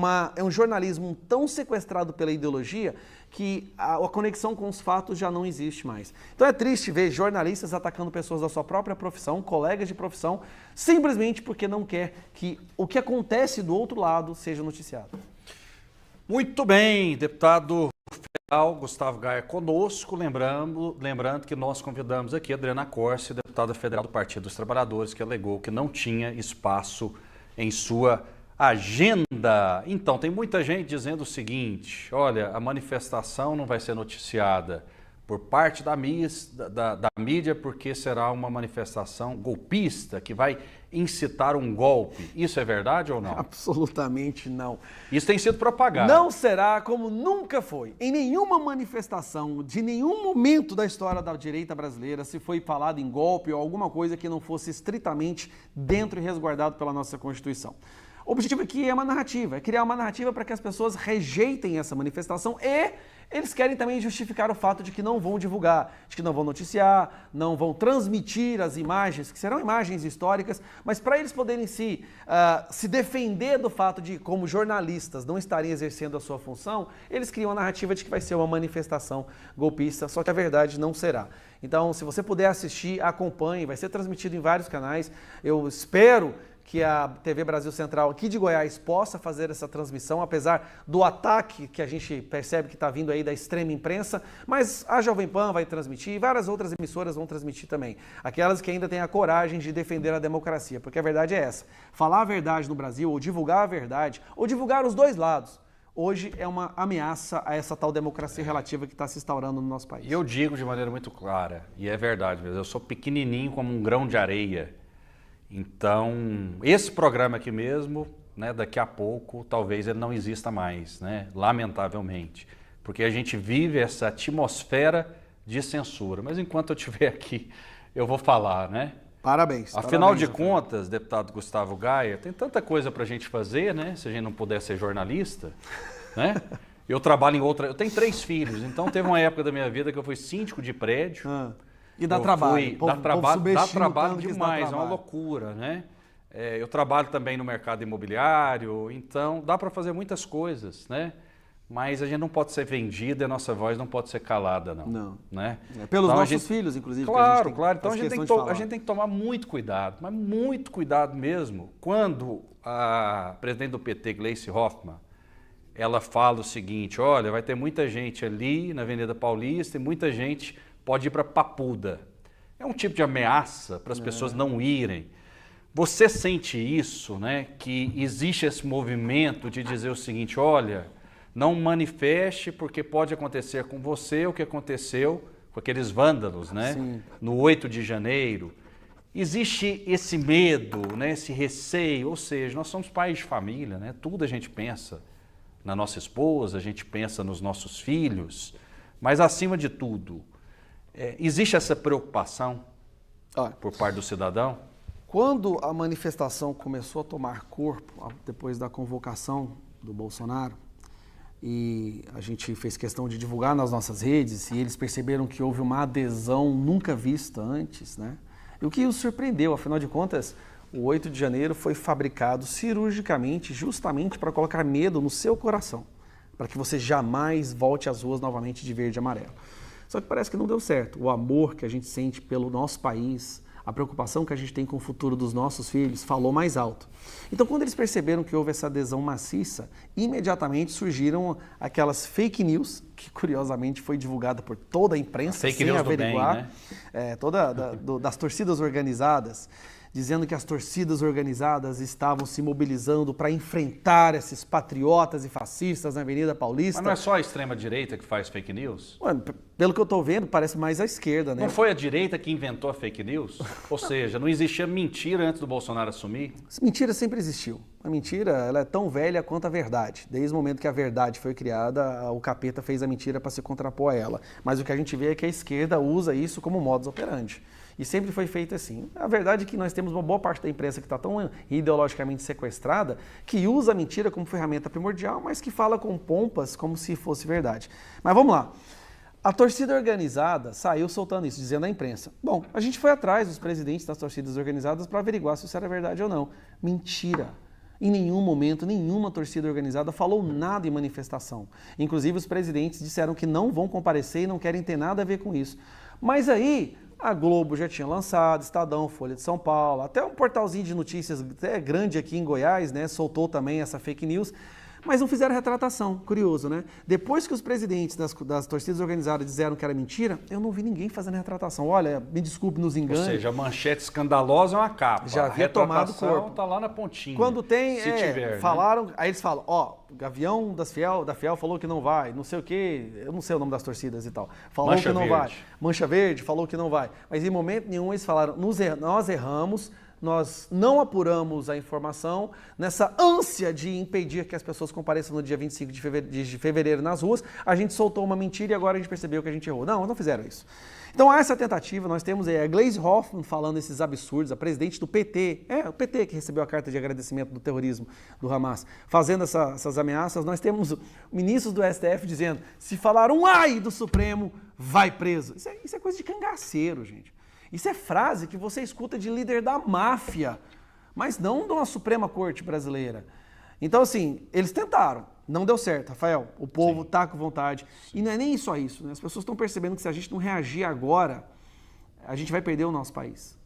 um jornalismo tão sequestrado pela ideologia que a conexão com os fatos já não existe mais. Então é triste ver jornalistas atacando pessoas da sua própria profissão, colegas de profissão, simplesmente porque não quer que o que acontece do outro lado seja noticiado. Muito bem, deputado federal Gustavo Gaia conosco, lembrando que nós convidamos aqui a Adriana Corsi, deputada federal do Partido dos Trabalhadores, que alegou que não tinha espaço em sua agenda. Então, tem muita gente dizendo o seguinte: olha, a manifestação não vai ser noticiada por parte da mídia porque será uma manifestação golpista que vai incitar um golpe. Isso é verdade ou não? Absolutamente não. Isso tem sido propagado. Não será, como nunca foi. Em nenhuma manifestação, de nenhum momento da história da direita brasileira, se foi falado em golpe ou alguma coisa que não fosse estritamente dentro e resguardado pela nossa Constituição. O objetivo aqui é uma narrativa, é criar uma narrativa para que as pessoas rejeitem essa manifestação e eles querem também justificar o fato de que não vão divulgar, de que não vão noticiar, não vão transmitir as imagens, que serão imagens históricas, mas para eles poderem se defender do fato de, como jornalistas, não estarem exercendo a sua função, eles criam a narrativa de que vai ser uma manifestação golpista, só que a verdade não será. Então, se você puder assistir, acompanhe, vai ser transmitido em vários canais. Eu espero que a TV Brasil Central aqui de Goiás possa fazer essa transmissão, apesar do ataque que a gente percebe que está vindo aí da extrema imprensa, mas a Jovem Pan vai transmitir e várias outras emissoras vão transmitir também. Aquelas que ainda têm a coragem de defender a democracia, porque a verdade é essa. Falar a verdade no Brasil, ou divulgar a verdade, ou divulgar os dois lados, hoje é uma ameaça a essa tal democracia relativa que está se instaurando no nosso país. E eu digo de maneira muito clara, e é verdade mesmo, eu sou pequenininho como um grão de areia. Então, esse programa aqui mesmo, né, daqui a pouco, talvez ele não exista mais, né, lamentavelmente. Porque a gente vive essa atmosfera de censura. Mas enquanto eu estiver aqui, eu vou falar, né? Parabéns. Afinal parabéns, de contas, deputado Gustavo Gaia, tem tanta coisa para a gente fazer, né? Se a gente não puder ser jornalista, né? Eu trabalho em outra... Eu tenho 3 filhos, então teve uma época da minha vida que eu fui síndico de prédio. E dá trabalho. Dá trabalho demais, é uma loucura, né? Eu trabalho também no mercado imobiliário, então dá para fazer muitas coisas, né? Mas a gente não pode ser vendido e a nossa voz não pode ser calada, não. Não. Né? Pelos então, nossos filhos, inclusive. Claro, claro. Então a gente tem que tomar muito cuidado, mas muito cuidado mesmo. Quando a presidente do PT, Gleice Hoffmann, ela fala o seguinte, olha, vai ter muita gente ali na Avenida Paulista e muita gente pode ir para Papuda. É um tipo de ameaça para as pessoas não irem. Você sente isso, né? Que existe esse movimento de dizer o seguinte, olha, não manifeste porque pode acontecer com você o que aconteceu com aqueles vândalos, né? Sim. No 8 de janeiro. Existe esse medo, né? Esse receio, ou seja, nós somos pais de família, né? Tudo a gente pensa na nossa esposa, a gente pensa nos nossos filhos, mas acima de tudo, existe essa preocupação por parte do cidadão? Quando a manifestação começou a tomar corpo, depois da convocação do Bolsonaro, e a gente fez questão de divulgar nas nossas redes, e eles perceberam que houve uma adesão nunca vista antes, né? E o que os surpreendeu, afinal de contas, o 8 de janeiro foi fabricado cirurgicamente justamente para colocar medo no seu coração, para que você jamais volte às ruas novamente de verde e amarelo. Só que parece que não deu certo. O amor que a gente sente pelo nosso país, a preocupação que a gente tem com o futuro dos nossos filhos, falou mais alto. Então, quando eles perceberam que houve essa adesão maciça, imediatamente surgiram aquelas fake news, que curiosamente foi divulgada por toda a imprensa, fake sem news averiguar, do bem, né? Das torcidas organizadas, dizendo que as torcidas organizadas estavam se mobilizando para enfrentar esses patriotas e fascistas na Avenida Paulista. Mas não é só a extrema-direita que faz fake news? Ué, pelo que eu estou vendo, parece mais a esquerda, né? Não foi a direita que inventou a fake news? Ou seja, não existia mentira antes do Bolsonaro assumir? Mentira sempre existiu. A mentira, ela é tão velha quanto a verdade. Desde o momento que a verdade foi criada, o capeta fez a mentira para se contrapor a ela. Mas o que a gente vê é que a esquerda usa isso como modus operandi. E sempre foi feito assim. A verdade é que nós temos uma boa parte da imprensa que está tão ideologicamente sequestrada que usa a mentira como ferramenta primordial, mas que fala com pompas como se fosse verdade. Mas vamos lá. A torcida organizada saiu soltando isso, dizendo à imprensa. Bom, a gente foi atrás dos presidentes das torcidas organizadas para averiguar se isso era verdade ou não. Mentira. Em nenhum momento, nenhuma torcida organizada falou nada em manifestação. Inclusive, os presidentes disseram que não vão comparecer e não querem ter nada a ver com isso. Mas aí, a Globo já tinha lançado, Estadão, Folha de São Paulo, até um portalzinho de notícias até grande aqui em Goiás, né, soltou também essa fake news, mas não fizeram retratação, curioso, né? Depois que os presidentes das torcidas organizadas disseram que era mentira, eu não vi ninguém fazendo retratação. Olha, me desculpe nos enganos. Ou seja, a manchete escandalosa é uma capa. Já havia tomado corpo. Tá lá na pontinha. Quando tem, se tiver, falaram, né? Aí eles falam, Gavião da Fiel falou que não vai, não sei o quê, eu não sei o nome das torcidas e tal. Falou Mancha que não Verde. vai. Mancha Verde falou que não vai. Mas em momento nenhum eles falaram, nós erramos, nós não apuramos a informação nessa ânsia de impedir que as pessoas compareçam no dia 25 de fevereiro nas ruas. A gente soltou uma mentira e agora a gente percebeu que a gente errou. Não fizeram isso. Então há essa tentativa, nós temos a Gleisi Hoffmann falando esses absurdos, a presidente do PT, o PT que recebeu a carta de agradecimento do terrorismo do Hamas, fazendo essas ameaças. Nós temos ministros do STF dizendo, se falar um ai do Supremo, vai preso. Isso é coisa de cangaceiro, gente. Isso é frase que você escuta de líder da máfia, mas não de uma Suprema Corte brasileira. Então, assim, eles tentaram, não deu certo, Rafael. O povo está com vontade. E não é nem só isso, né? As pessoas estão percebendo que se a gente não reagir agora, a gente vai perder o nosso país.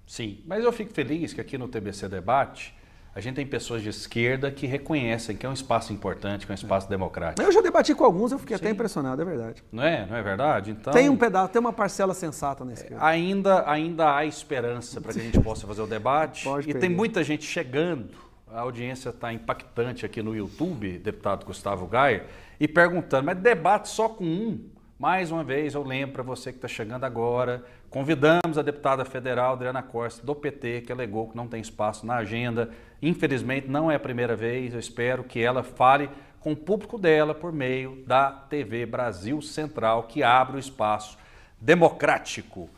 Sim, mas eu fico feliz que aqui no TBC Debate, a gente tem pessoas de esquerda que reconhecem que é um espaço importante, que é um espaço democrático. Eu já debati com alguns, eu fiquei até impressionado, é verdade. Não é verdade? Então, tem um pedaço, tem uma parcela sensata na esquerda. Ainda há esperança para que a gente possa fazer o debate. E tem muita gente chegando, a audiência está impactante aqui no YouTube, deputado Gustavo Gayer, e perguntando, mas debate só com um? Mais uma vez, eu lembro para você que está chegando agora, convidamos a deputada federal Adriana Costa, do PT, que alegou que não tem espaço na agenda. Infelizmente, não é a primeira vez, eu espero que ela fale com o público dela por meio da TV Brasil Central, que abre o espaço democrático.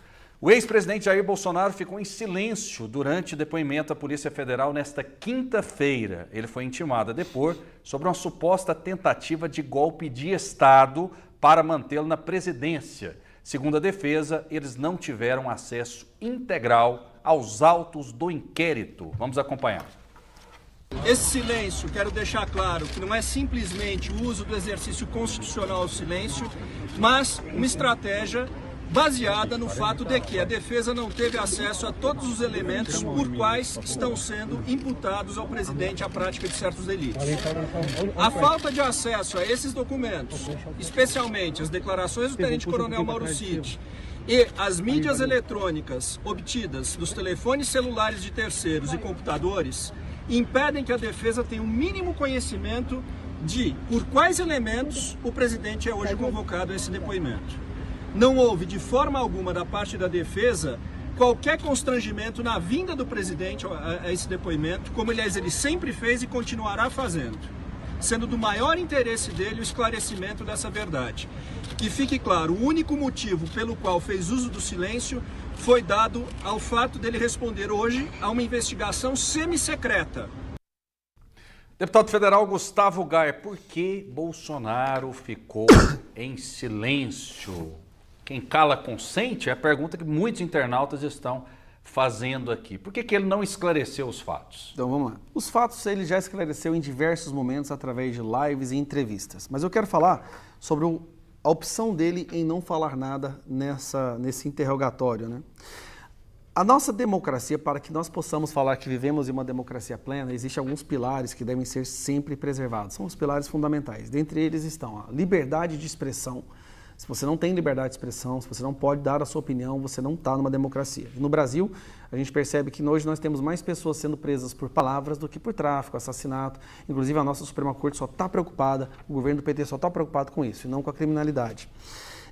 O ex-presidente Jair Bolsonaro ficou em silêncio durante o depoimento à Polícia Federal nesta quinta-feira. Ele foi intimado a depor sobre uma suposta tentativa de golpe de Estado para mantê-lo na presidência. Segundo a defesa, eles não tiveram acesso integral aos autos do inquérito. Vamos acompanhar. Esse silêncio, quero deixar claro que não é simplesmente o uso do exercício constitucional ao silêncio, mas uma estratégia baseada no fato de que a defesa não teve acesso a todos os elementos por quais estão sendo imputados ao presidente a prática de certos delitos. A falta de acesso a esses documentos, especialmente as declarações do tenente-coronel Mauro Cid e as mídias eletrônicas obtidas dos telefones celulares de terceiros e computadores, impedem que a defesa tenha um mínimo conhecimento de por quais elementos o presidente é hoje convocado a esse depoimento. Não houve, de forma alguma, da parte da defesa, qualquer constrangimento na vinda do presidente a esse depoimento, como, aliás, ele sempre fez e continuará fazendo, sendo do maior interesse dele o esclarecimento dessa verdade. Que fique claro, o único motivo pelo qual fez uso do silêncio foi dado ao fato dele responder hoje a uma investigação semi-secreta. Deputado federal Gustavo Gayer, por que Bolsonaro ficou em silêncio? Quem cala consente é a pergunta que muitos internautas estão fazendo aqui. Por que ele não esclareceu os fatos? Então vamos lá. Os fatos ele já esclareceu em diversos momentos através de lives e entrevistas. Mas eu quero falar sobre a opção dele em não falar nada nesse interrogatório, né? A nossa democracia, para que nós possamos falar que vivemos em uma democracia plena, existem alguns pilares que devem ser sempre preservados. São os pilares fundamentais. Dentre eles estão a liberdade de expressão. Se você não tem liberdade de expressão, se você não pode dar a sua opinião, você não está numa democracia. No Brasil, a gente percebe que hoje nós temos mais pessoas sendo presas por palavras do que por tráfico, assassinato. Inclusive, a nossa Suprema Corte só está preocupada, o governo do PT só está preocupado com isso, e não com a criminalidade.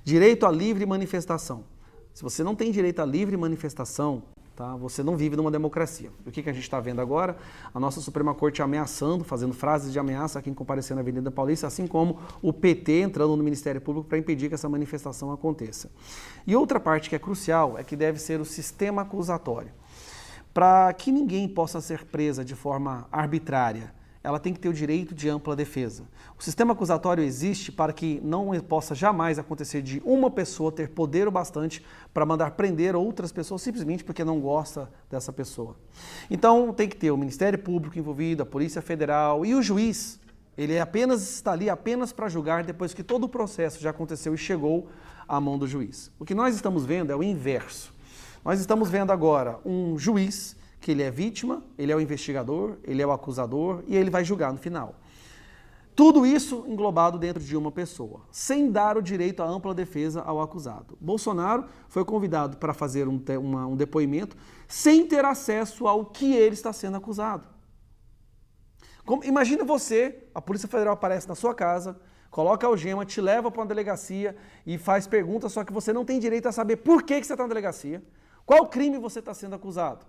Direito à livre manifestação. Se você não tem direito à livre manifestação, tá, você não vive numa democracia. O que a gente está vendo agora? A nossa Suprema Corte ameaçando, fazendo frases de ameaça a quem comparecer na Avenida Paulista, assim como o PT entrando no Ministério Público para impedir que essa manifestação aconteça. E outra parte que é crucial é que deve ser o sistema acusatório. Para que ninguém possa ser presa de forma arbitrária, ela tem que ter o direito de ampla defesa. O sistema acusatório existe para que não possa jamais acontecer de uma pessoa ter poder o bastante para mandar prender outras pessoas simplesmente porque não gosta dessa pessoa. Então tem que ter o Ministério Público envolvido, a Polícia Federal e o juiz. Ele está ali apenas para julgar depois que todo o processo já aconteceu e chegou à mão do juiz. O que nós estamos vendo é o inverso. Nós estamos vendo agora um juiz que ele é vítima, ele é o investigador, ele é o acusador e ele vai julgar no final. Tudo isso englobado dentro de uma pessoa, sem dar o direito à ampla defesa ao acusado. Bolsonaro foi convidado para fazer um depoimento sem ter acesso ao que ele está sendo acusado. Imagina você, a Polícia Federal aparece na sua casa, coloca a algema, te leva para uma delegacia e faz perguntas, só que você não tem direito a saber por que você está na delegacia. Qual crime você está sendo acusado?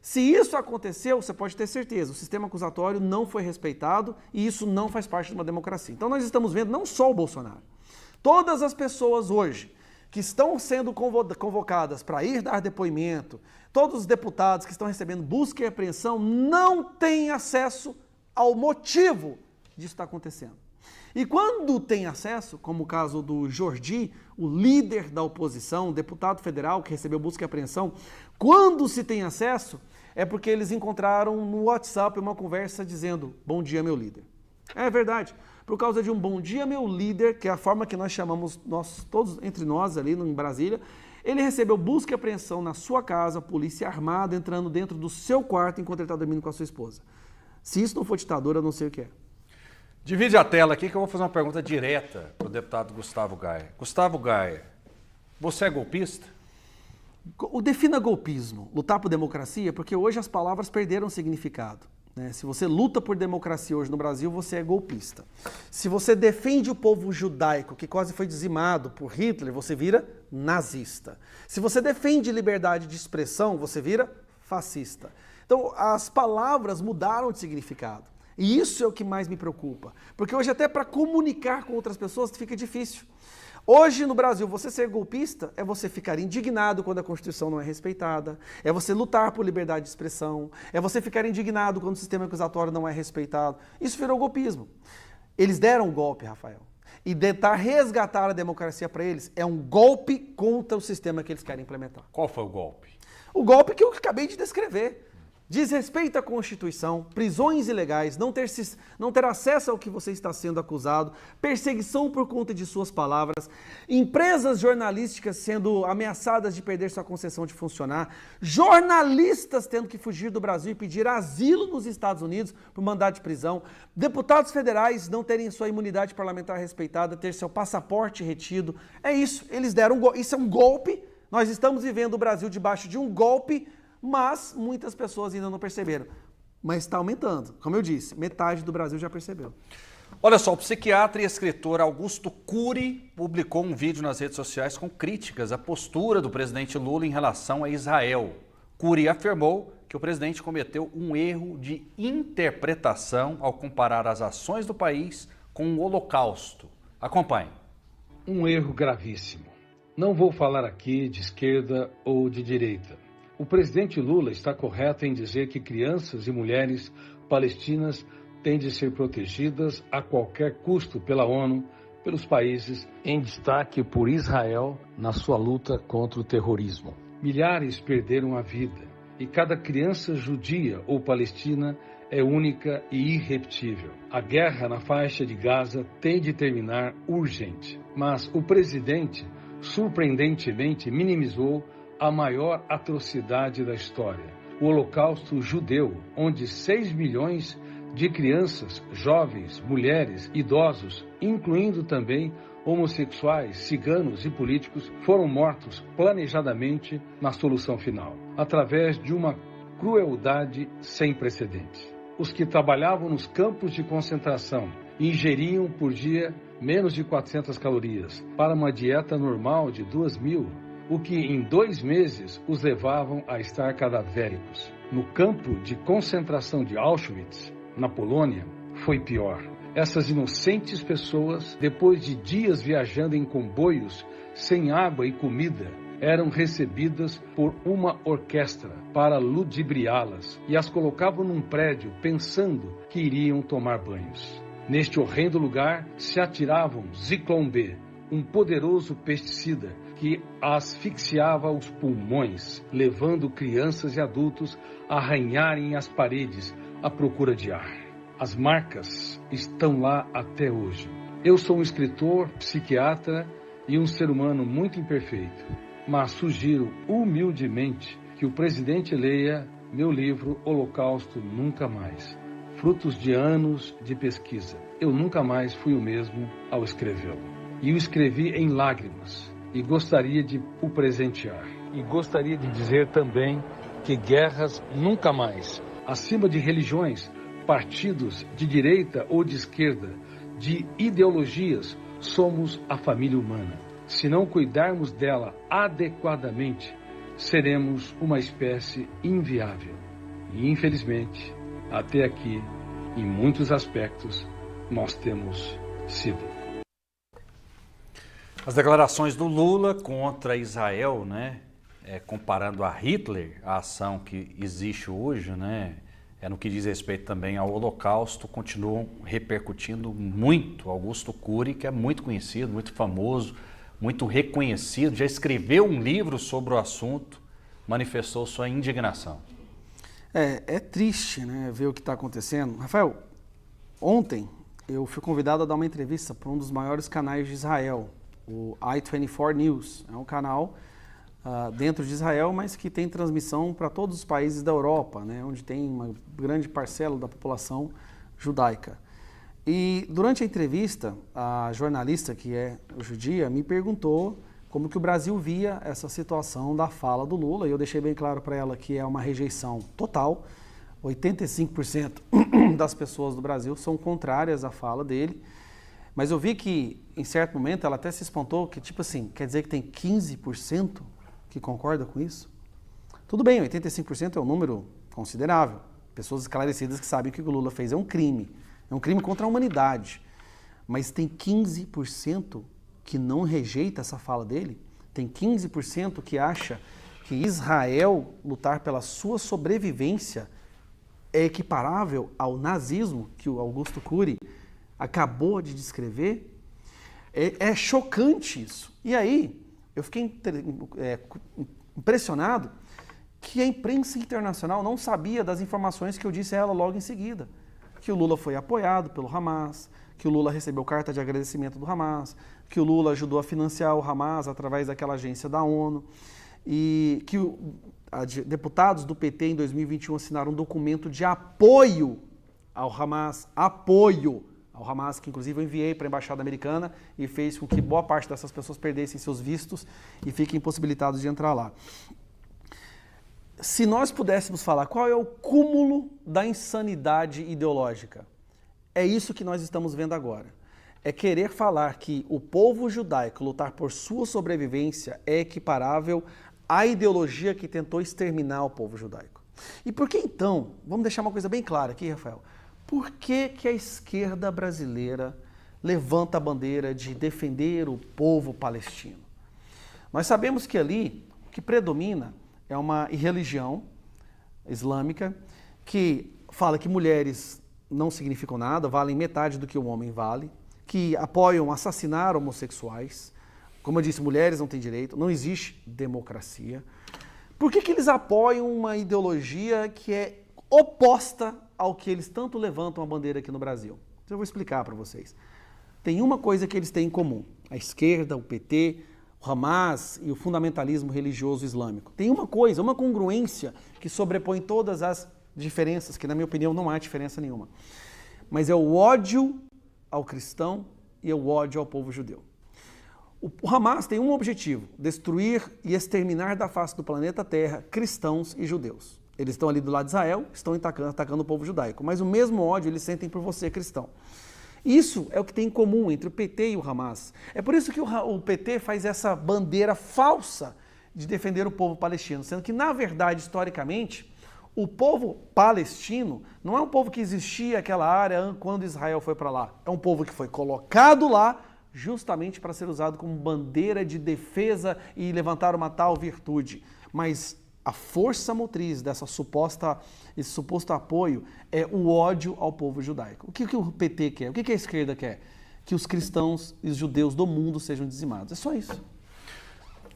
Se isso aconteceu, você pode ter certeza, o sistema acusatório não foi respeitado e isso não faz parte de uma democracia. Então nós estamos vendo não só o Bolsonaro, todas as pessoas hoje que estão sendo convocadas para ir dar depoimento, todos os deputados que estão recebendo busca e apreensão não têm acesso ao motivo disso estar acontecendo. E quando tem acesso, como o caso do Jordi, o líder da oposição, deputado federal que recebeu busca e apreensão, quando se tem acesso é porque eles encontraram no WhatsApp uma conversa dizendo bom dia, meu líder. É verdade. Por causa de um bom dia, meu líder, que é a forma que nós chamamos, todos entre nós ali em Brasília, ele recebeu busca e apreensão na sua casa, polícia armada entrando dentro do seu quarto enquanto ele está dormindo com a sua esposa. Se isso não for ditadura, eu não sei o que é. Divide a tela aqui que eu vou fazer uma pergunta direta para o deputado Gustavo Gaia. Gustavo Gaia, você é golpista? Defina golpismo, lutar por democracia, porque hoje as palavras perderam significado. Se você luta por democracia hoje no Brasil, você é golpista. Se você defende o povo judaico, que quase foi dizimado por Hitler, você vira nazista. Se você defende liberdade de expressão, você vira fascista. Então, as palavras mudaram de significado. E isso é o que mais me preocupa. Porque hoje até para comunicar com outras pessoas fica difícil. Hoje no Brasil, você ser golpista é você ficar indignado quando a Constituição não é respeitada, é você lutar por liberdade de expressão, é você ficar indignado quando o sistema acusatório não é respeitado. Isso virou golpismo. Eles deram um golpe, Rafael. E tentar resgatar a democracia para eles é um golpe contra o sistema que eles querem implementar. Qual foi o golpe? O golpe que eu acabei de descrever. Desrespeito à Constituição, prisões ilegais, não ter acesso ao que você está sendo acusado, perseguição por conta de suas palavras, empresas jornalísticas sendo ameaçadas de perder sua concessão de funcionar, jornalistas tendo que fugir do Brasil e pedir asilo nos Estados Unidos por mandado de prisão, deputados federais não terem sua imunidade parlamentar respeitada, ter seu passaporte retido. É isso, eles deram isso é um golpe. Nós estamos vivendo o Brasil debaixo de um golpe, mas muitas pessoas ainda não perceberam. Mas está aumentando. Como eu disse, metade do Brasil já percebeu. Olha só, o psiquiatra e escritor Augusto Cury publicou um vídeo nas redes sociais com críticas à postura do presidente Lula em relação a Israel. Cury afirmou que o presidente cometeu um erro de interpretação ao comparar as ações do país com o Holocausto. Acompanhe. Um erro gravíssimo. Não vou falar aqui de esquerda ou de direita. O presidente Lula está correto em dizer que crianças e mulheres palestinas têm de ser protegidas a qualquer custo pela ONU, pelos países, em destaque por Israel na sua luta contra o terrorismo. Milhares perderam a vida e cada criança judia ou palestina é única e irrepetível. A guerra na faixa de Gaza tem de terminar urgente, mas o presidente surpreendentemente minimizou a maior atrocidade da história, o Holocausto judeu, onde 6 milhões de crianças, jovens, mulheres, idosos, incluindo também homossexuais, ciganos e políticos, foram mortos planejadamente na solução final, através de uma crueldade sem precedentes. Os que trabalhavam nos campos de concentração ingeriam por dia menos de 400 calorias, para uma dieta normal de 2.000, o que em 2 meses os levavam a estar cadavéricos. No campo de concentração de Auschwitz, na Polônia, foi pior. Essas inocentes pessoas, depois de dias viajando em comboios, sem água e comida, eram recebidas por uma orquestra para ludibriá-las e as colocavam num prédio pensando que iriam tomar banhos. Neste horrendo lugar se atiravam Zyklon B, um poderoso pesticida que asfixiava os pulmões, levando crianças e adultos a arranharem as paredes à procura de ar. As marcas estão lá até hoje. Eu sou um escritor, psiquiatra e um ser humano muito imperfeito, mas sugiro humildemente que o presidente leia meu livro Holocausto Nunca Mais, frutos de anos de pesquisa. Eu nunca mais fui o mesmo ao escrevê-lo. E o escrevi em lágrimas. E gostaria de o presentear. E gostaria de dizer também que guerras nunca mais, acima de religiões, partidos de direita ou de esquerda, de ideologias, somos a família humana. Se não cuidarmos dela adequadamente, seremos uma espécie inviável. E, infelizmente, até aqui, em muitos aspectos, nós temos sido. As declarações do Lula contra Israel, né, comparando a Hitler, a ação que existe hoje, né, no que diz respeito também ao Holocausto, continuam repercutindo muito. Augusto Cury, que é muito conhecido, muito famoso, muito reconhecido, já escreveu um livro sobre o assunto, manifestou sua indignação. É triste, né, ver o que está acontecendo. Rafael, ontem eu fui convidado a dar uma entrevista para um dos maiores canais de Israel, o I24 News. É um canal dentro de Israel, mas que tem transmissão para todos os países da Europa, né, onde tem uma grande parcela da população judaica. E durante a entrevista, a jornalista, que é judia, me perguntou como que o Brasil via essa situação da fala do Lula, e eu deixei bem claro para ela que é uma rejeição total. 85% das pessoas do Brasil são contrárias à fala dele, mas eu vi que, em certo momento, ela até se espantou, que tipo assim, quer dizer que tem 15% que concorda com isso? Tudo bem, 85% é um número considerável. Pessoas esclarecidas que sabem que o que o Lula fez é um crime contra a humanidade. Mas tem 15% que não rejeita essa fala dele? Tem 15% que acha que Israel lutar pela sua sobrevivência é equiparável ao nazismo que o Augusto Cury acabou de descrever? É chocante isso. E aí, eu fiquei impressionado que a imprensa internacional não sabia das informações que eu disse a ela logo em seguida. Que o Lula foi apoiado pelo Hamas, que o Lula recebeu carta de agradecimento do Hamas, que o Lula ajudou a financiar o Hamas através daquela agência da ONU, e que deputados do PT em 2021 assinaram um documento de apoio ao Hamas, que inclusive eu enviei para a Embaixada Americana e fez com que boa parte dessas pessoas perdessem seus vistos e fiquem impossibilitados de entrar lá. Se nós pudéssemos falar qual é o cúmulo da insanidade ideológica, é isso que nós estamos vendo agora. É querer falar que o povo judaico lutar por sua sobrevivência é equiparável à ideologia que tentou exterminar o povo judaico. E por que então, vamos deixar uma coisa bem clara aqui, Rafael, por que a esquerda brasileira levanta a bandeira de defender o povo palestino? Nós sabemos que ali o que predomina é uma religião islâmica que fala que mulheres não significam nada, valem metade do que um homem vale, que apoiam assassinar homossexuais. Como eu disse, mulheres não têm direito, não existe democracia. Por que eles apoiam uma ideologia que é oposta ao que eles tanto levantam a bandeira aqui no Brasil? Eu vou explicar para vocês. Tem uma coisa que eles têm em comum, a esquerda, o PT, o Hamas e o fundamentalismo religioso islâmico. Tem uma coisa, uma congruência que sobrepõe todas as diferenças, que na minha opinião não há diferença nenhuma. Mas é o ódio ao cristão e é o ódio ao povo judeu. O Hamas tem um objetivo, destruir e exterminar da face do planeta Terra cristãos e judeus. Eles estão ali do lado de Israel, estão atacando o povo judaico, mas o mesmo ódio eles sentem por você, cristão. Isso é o que tem em comum entre o PT e o Hamas. É por isso que o PT faz essa bandeira falsa de defender o povo palestino, sendo que, na verdade, historicamente, o povo palestino não é um povo que existia naquela área quando Israel foi para lá. É um povo que foi colocado lá justamente para ser usado como bandeira de defesa e levantar uma tal virtude. Mas a força motriz esse suposto apoio é o ódio ao povo judaico. O que o PT quer? O que a esquerda quer? Que os cristãos e os judeus do mundo sejam dizimados. É só isso.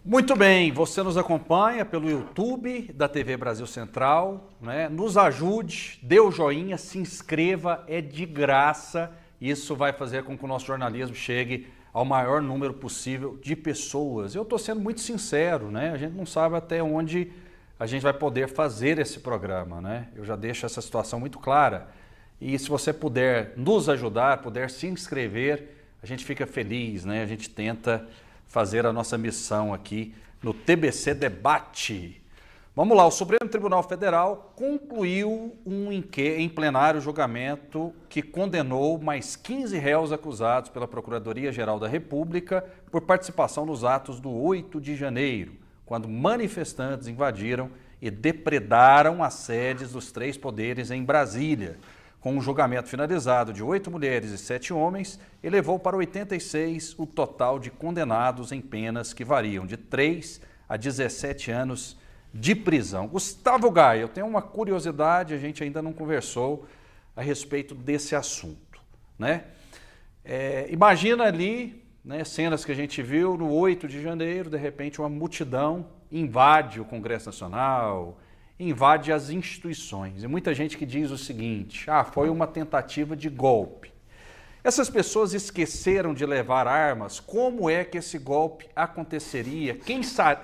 Muito bem, você nos acompanha pelo YouTube da TV Brasil Central, né? Nos ajude, dê o joinha, se inscreva, é de graça. Isso vai fazer com que o nosso jornalismo chegue ao maior número possível de pessoas. Eu estou sendo muito sincero, né? A gente não sabe até onde a gente vai poder fazer esse programa, né? Eu já deixo essa situação muito clara. E se você puder nos ajudar, puder se inscrever, a gente fica feliz, né? A gente tenta fazer a nossa missão aqui no TBC Debate. Vamos lá, o Supremo Tribunal Federal concluiu em plenário o julgamento que condenou mais 15 réus acusados pela Procuradoria-Geral da República por participação nos atos do 8 de janeiro, quando manifestantes invadiram e depredaram as sedes dos 3 poderes em Brasília. Com um julgamento finalizado de 8 mulheres e 7 homens, elevou para 86 o total de condenados em penas que variam de 3 a 17 anos de prisão. Gustavo Gaia, eu tenho uma curiosidade, a gente ainda não conversou a respeito desse assunto, né? Imagina ali, né, cenas que a gente viu no 8 de janeiro, de repente uma multidão invade o Congresso Nacional, invade as instituições. E muita gente que diz o seguinte, foi uma tentativa de golpe. Essas pessoas esqueceram de levar armas. Como é que esse golpe aconteceria?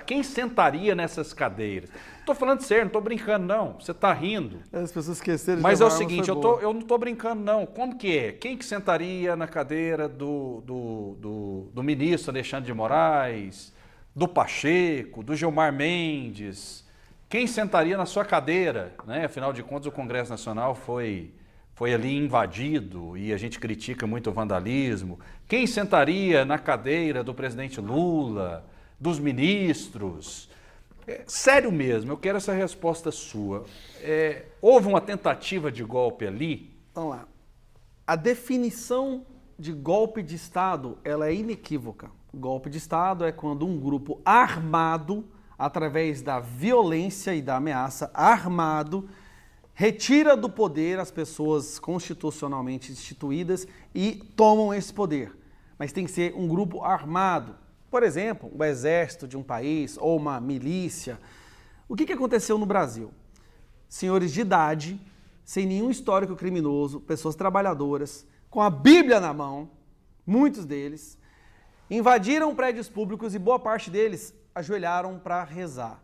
Quem sentaria nessas cadeiras? Estou falando sério, não estou brincando não, você está rindo. As pessoas esqueceram de Mas levar é o armas, seguinte, eu não estou brincando não. Como que é? Quem que sentaria na cadeira do ministro Alexandre de Moraes, do Pacheco, do Gilmar Mendes? Quem sentaria na sua cadeira? Né? Afinal de contas, o Congresso Nacional foi ali invadido e a gente critica muito o vandalismo. Quem sentaria na cadeira do presidente Lula, dos ministros? Sério mesmo, eu quero essa resposta sua. Houve uma tentativa de golpe ali? Vamos lá. A definição de golpe de Estado, ela é inequívoca. Golpe de Estado é quando um grupo armado, através da violência e da ameaça, armado, retira do poder as pessoas constitucionalmente instituídas e tomam esse poder. Mas tem que ser um grupo armado. Por exemplo, o exército de um país ou uma milícia. O que aconteceu no Brasil? Senhores de idade, sem nenhum histórico criminoso, pessoas trabalhadoras, com a Bíblia na mão, muitos deles, invadiram prédios públicos e boa parte deles ajoelharam para rezar.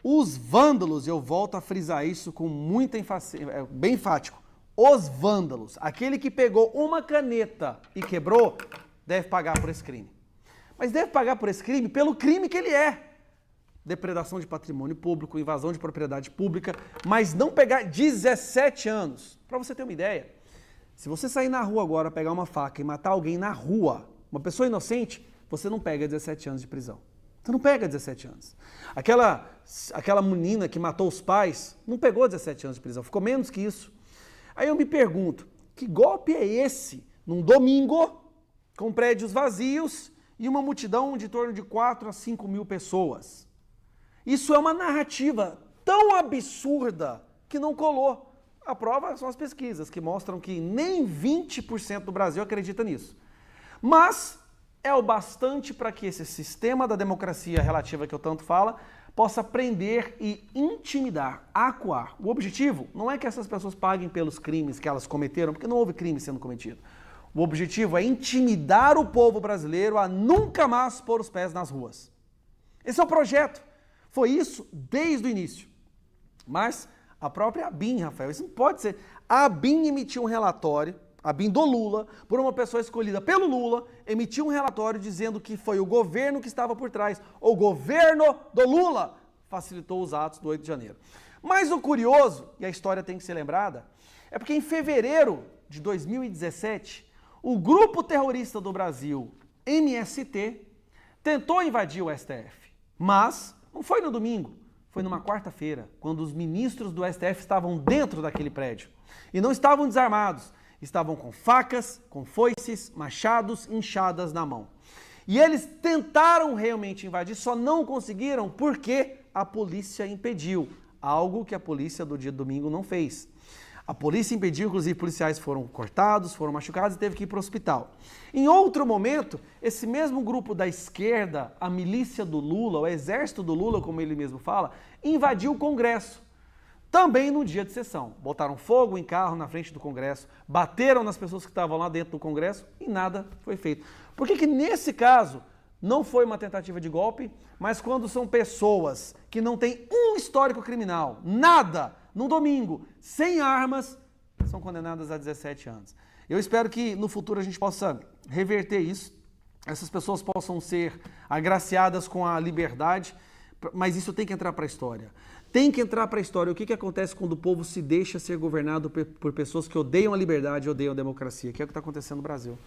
Os vândalos, eu volto a frisar isso com muita ênfase, bem enfático, os vândalos, aquele que pegou uma caneta e quebrou, deve pagar por esse crime. Mas deve pagar por esse crime pelo crime que ele é. Depredação de patrimônio público, invasão de propriedade pública, mas não pegar 17 anos. Para você ter uma ideia, se você sair na rua agora, pegar uma faca e matar alguém na rua, uma pessoa inocente, você não pega 17 anos de prisão. Você não pega 17 anos. Aquela menina que matou os pais não pegou 17 anos de prisão, ficou menos que isso. Aí eu me pergunto, que golpe é esse, num domingo, com prédios vazios e uma multidão de torno de 4 a 5 mil pessoas? Isso é uma narrativa tão absurda que não colou. A prova são as pesquisas, que mostram que nem 20% do Brasil acredita nisso. Mas é o bastante para que esse sistema da democracia relativa que eu tanto falo possa prender e intimidar, acuar. O objetivo não é que essas pessoas paguem pelos crimes que elas cometeram, porque não houve crime sendo cometido. O objetivo é intimidar o povo brasileiro a nunca mais pôr os pés nas ruas. Esse é o projeto. Foi isso desde o início. Mas a própria ABIN, Rafael, isso não pode ser. A ABIN emitiu um relatório, a ABIN do Lula, por uma pessoa escolhida pelo Lula, emitiu um relatório dizendo que foi o governo que estava por trás. O governo do Lula facilitou os atos do 8 de janeiro. Mas o curioso, e a história tem que ser lembrada, é porque em fevereiro de 2017, o grupo terrorista do Brasil, MST, tentou invadir o STF. Mas não foi no domingo, foi numa quarta-feira, quando os ministros do STF estavam dentro daquele prédio. E não estavam desarmados, estavam com facas, com foices, machados, enxadas na mão. E eles tentaram realmente invadir, só não conseguiram porque a polícia impediu, algo que a polícia do dia de domingo não fez. A polícia impediu, inclusive policiais foram cortados, foram machucados e teve que ir para o hospital. Em outro momento, esse mesmo grupo da esquerda, a milícia do Lula, o exército do Lula, como ele mesmo fala, invadiu o Congresso. Também no dia de sessão. Botaram fogo em carro na frente do Congresso, bateram nas pessoas que estavam lá dentro do Congresso e nada foi feito. Por que nesse caso não foi uma tentativa de golpe, mas quando são pessoas que não têm um histórico criminal, nada, num domingo, sem armas, são condenadas a 17 anos. Eu espero que no futuro a gente possa reverter isso, essas pessoas possam ser agraciadas com a liberdade, mas isso tem que entrar para a história. Tem que entrar para a história o que acontece quando o povo se deixa ser governado por pessoas que odeiam a liberdade, odeiam a democracia, que é o que está acontecendo no Brasil.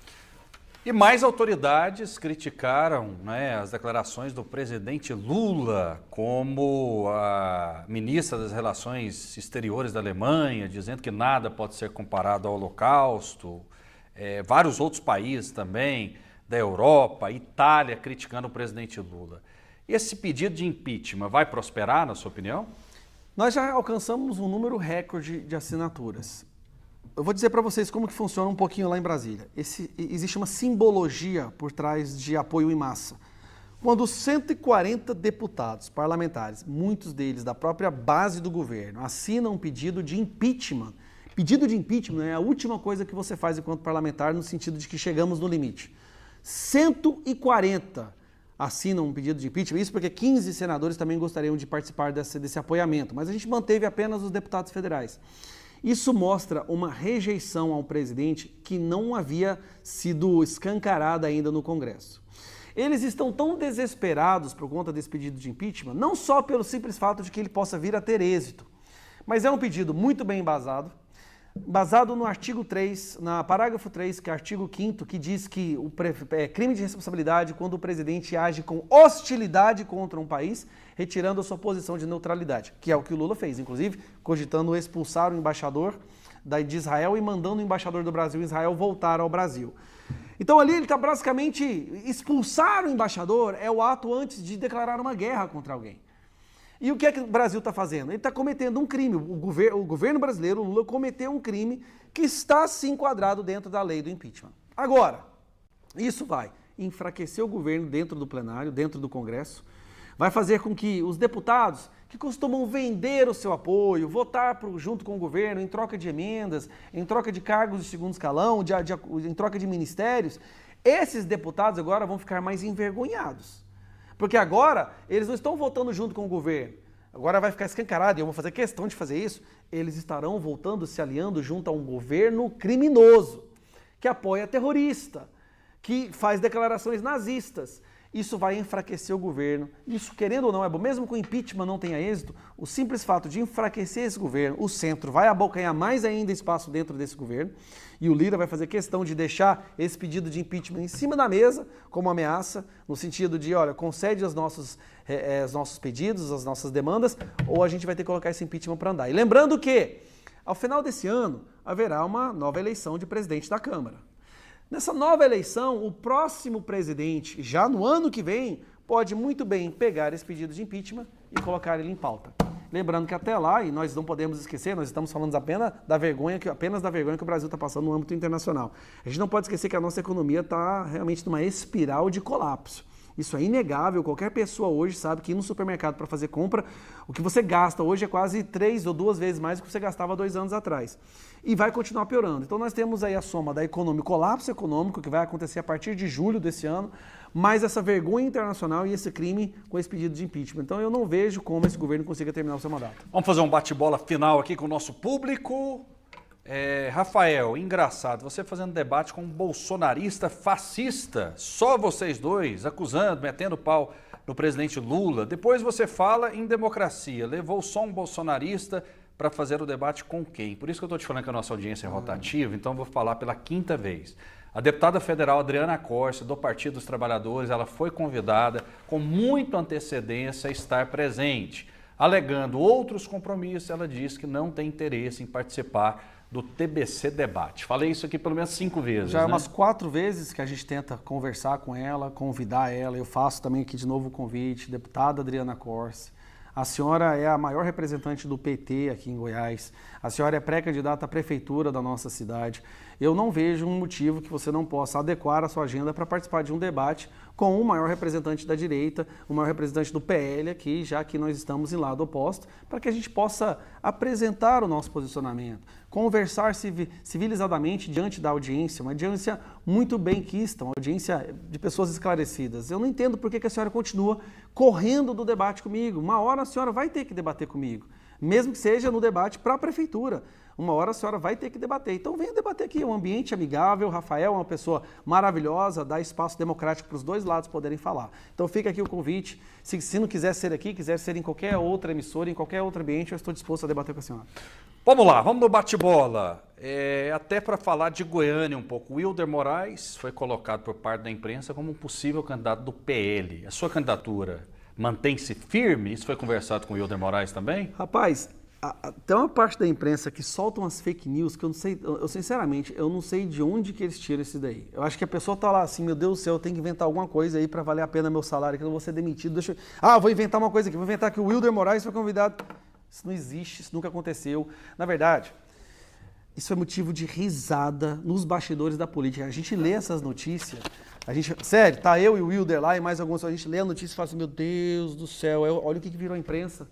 E mais autoridades criticaram, né, as declarações do presidente Lula, como a ministra das Relações Exteriores da Alemanha, dizendo que nada pode ser comparado ao Holocausto, vários outros países também, da Europa, Itália, criticando o presidente Lula. Esse pedido de impeachment vai prosperar, na sua opinião? Nós já alcançamos um número recorde de assinaturas. Eu vou dizer para vocês como que funciona um pouquinho lá em Brasília. Existe uma simbologia por trás de apoio em massa. Quando 140 deputados parlamentares, muitos deles da própria base do governo, assinam um pedido de impeachment é a última coisa que você faz enquanto parlamentar, no sentido de que chegamos no limite. 140 assinam um pedido de impeachment, isso porque 15 senadores também gostariam de participar desse apoiamento, mas a gente manteve apenas os deputados federais. Isso mostra uma rejeição ao presidente que não havia sido escancarada ainda no Congresso. Eles estão tão desesperados por conta desse pedido de impeachment, não só pelo simples fato de que ele possa vir a ter êxito, mas é um pedido muito bem embasado, baseado no artigo 3, na parágrafo 3, que é o artigo 5º, que diz que é crime de responsabilidade quando o presidente age com hostilidade contra um país, retirando a sua posição de neutralidade, que é o que o Lula fez, inclusive cogitando expulsar o embaixador de Israel e mandando o embaixador do Brasil em Israel voltar ao Brasil. Então ali ele está basicamente, expulsar o embaixador é o ato antes de declarar uma guerra contra alguém. E o que é que o Brasil está fazendo? Ele está cometendo um crime. O governo brasileiro, o Lula, cometeu um crime que está se enquadrado dentro da lei do impeachment. Agora, isso vai enfraquecer o governo dentro do plenário, dentro do Congresso, vai fazer com que os deputados que costumam vender o seu apoio, votar junto com o governo em troca de emendas, em troca de cargos de segundo escalão, em troca de ministérios, esses deputados agora vão ficar mais envergonhados. Porque agora eles não estão votando junto com o governo. Agora vai ficar escancarado, e eu vou fazer questão de fazer isso, eles estarão voltando, se aliando junto a um governo criminoso, que apoia terrorista, que faz declarações nazistas. Isso vai enfraquecer o governo. Isso, querendo ou não, é bom. Mesmo que o impeachment não tenha êxito, o simples fato de enfraquecer esse governo, o centro vai abocanhar mais ainda espaço dentro desse governo, e o Lira vai fazer questão de deixar esse pedido de impeachment em cima da mesa como ameaça, no sentido de, olha, concede os nossos pedidos, as nossas demandas, ou a gente vai ter que colocar esse impeachment para andar. E lembrando que, ao final desse ano, haverá uma nova eleição de presidente da Câmara. Nessa nova eleição, o próximo presidente, já no ano que vem, pode muito bem pegar esse pedido de impeachment e colocar ele em pauta. Lembrando que até lá, e nós não podemos esquecer, nós estamos falando apenas da vergonha que o Brasil está passando no âmbito internacional. A gente não pode esquecer que a nossa economia está realmente numa espiral de colapso. Isso é inegável, qualquer pessoa hoje sabe que ir no supermercado para fazer compra, o que você gasta hoje é quase 3 ou 2 vezes mais do que você gastava 2 anos atrás. E vai continuar piorando. Então nós temos aí a soma da economia, colapso econômico, que vai acontecer a partir de julho desse ano, mais essa vergonha internacional e esse crime com esse pedido de impeachment. Então eu não vejo como esse governo consiga terminar o seu mandato. Vamos fazer um bate-bola final aqui com o nosso público. Rafael, engraçado, você fazendo debate com um bolsonarista fascista, só vocês dois, acusando, metendo pau no presidente Lula. Depois você fala em democracia, levou só um bolsonarista para fazer o debate com quem? Por isso que eu estou te falando que a nossa audiência é rotativa, então eu vou falar pela 5ª vez. A deputada federal Adriana Corse, do Partido dos Trabalhadores, ela foi convidada com muita antecedência a estar presente. Alegando outros compromissos, ela diz que não tem interesse em participar do TBC Debate. Falei isso aqui pelo menos 5 vezes. Já umas 4 vezes que a gente tenta conversar com ela, convidar ela. Eu faço também aqui de novo o convite. Deputada Adriana Corse, a senhora é a maior representante do PT aqui em Goiás. A senhora é pré-candidata à prefeitura da nossa cidade. Eu não vejo um motivo que você não possa adequar a sua agenda para participar de um debate com o maior representante da direita, o maior representante do PL aqui, já que nós estamos em lado oposto, para que a gente possa apresentar o nosso posicionamento, conversar civilizadamente diante da audiência, uma audiência muito benquista, uma audiência de pessoas esclarecidas. Eu não entendo por que a senhora continua correndo do debate comigo. Uma hora a senhora vai ter que debater comigo. mesmo que seja no debate para a prefeitura. Uma hora a senhora vai ter que debater. Então venha debater aqui, um ambiente amigável. O Rafael é uma pessoa maravilhosa, dá espaço democrático para os dois lados poderem falar. Então fica aqui o convite. Se não quiser ser aqui, quiser ser em qualquer outra emissora, em qualquer outro ambiente, eu estou disposto a debater com a senhora. Vamos lá, vamos no bate-bola. Até para falar de Goiânia um pouco. O Wilder Moraes foi colocado por parte da imprensa como um possível candidato do PL. A sua candidatura mantém-se firme? Isso foi conversado com o Wilder Moraes também? Rapaz, tem uma parte da imprensa que soltam as fake news que eu não sei, sinceramente, eu não sei de onde que eles tiram isso daí. Eu acho que a pessoa tá lá assim, meu Deus do céu, eu tenho que inventar alguma coisa aí para valer a pena meu salário, que eu não vou ser demitido. Vou inventar uma coisa aqui, vou inventar que o Wilder Moraes foi convidado. Isso não existe, isso nunca aconteceu. Na verdade, isso é motivo de risada nos bastidores da política. A gente lê essas notícias, sério, tá eu e o Wilder lá e mais alguns, a gente lê a notícia e fala assim, meu Deus do céu, olha o que virou a imprensa.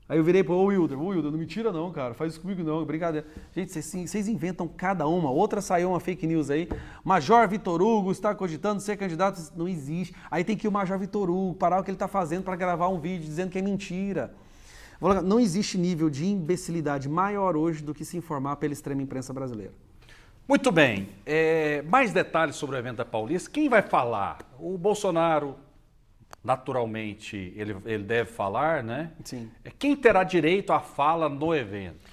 Aí eu virei pro Wilder, não me tira não, cara, faz isso comigo não, brincadeira. Gente, vocês inventam cada uma, outra saiu uma fake news aí, Major Vitor Hugo está cogitando ser candidato, não existe. Aí tem que o Major Vitor Hugo parar o que ele está fazendo para gravar um vídeo dizendo que é mentira. Não existe nível de imbecilidade maior hoje do que se informar pela extrema imprensa brasileira. Muito bem, mais detalhes sobre o evento da Paulista, quem vai falar? O Bolsonaro... Naturalmente, ele deve falar, né? Sim. Quem terá direito à fala no evento?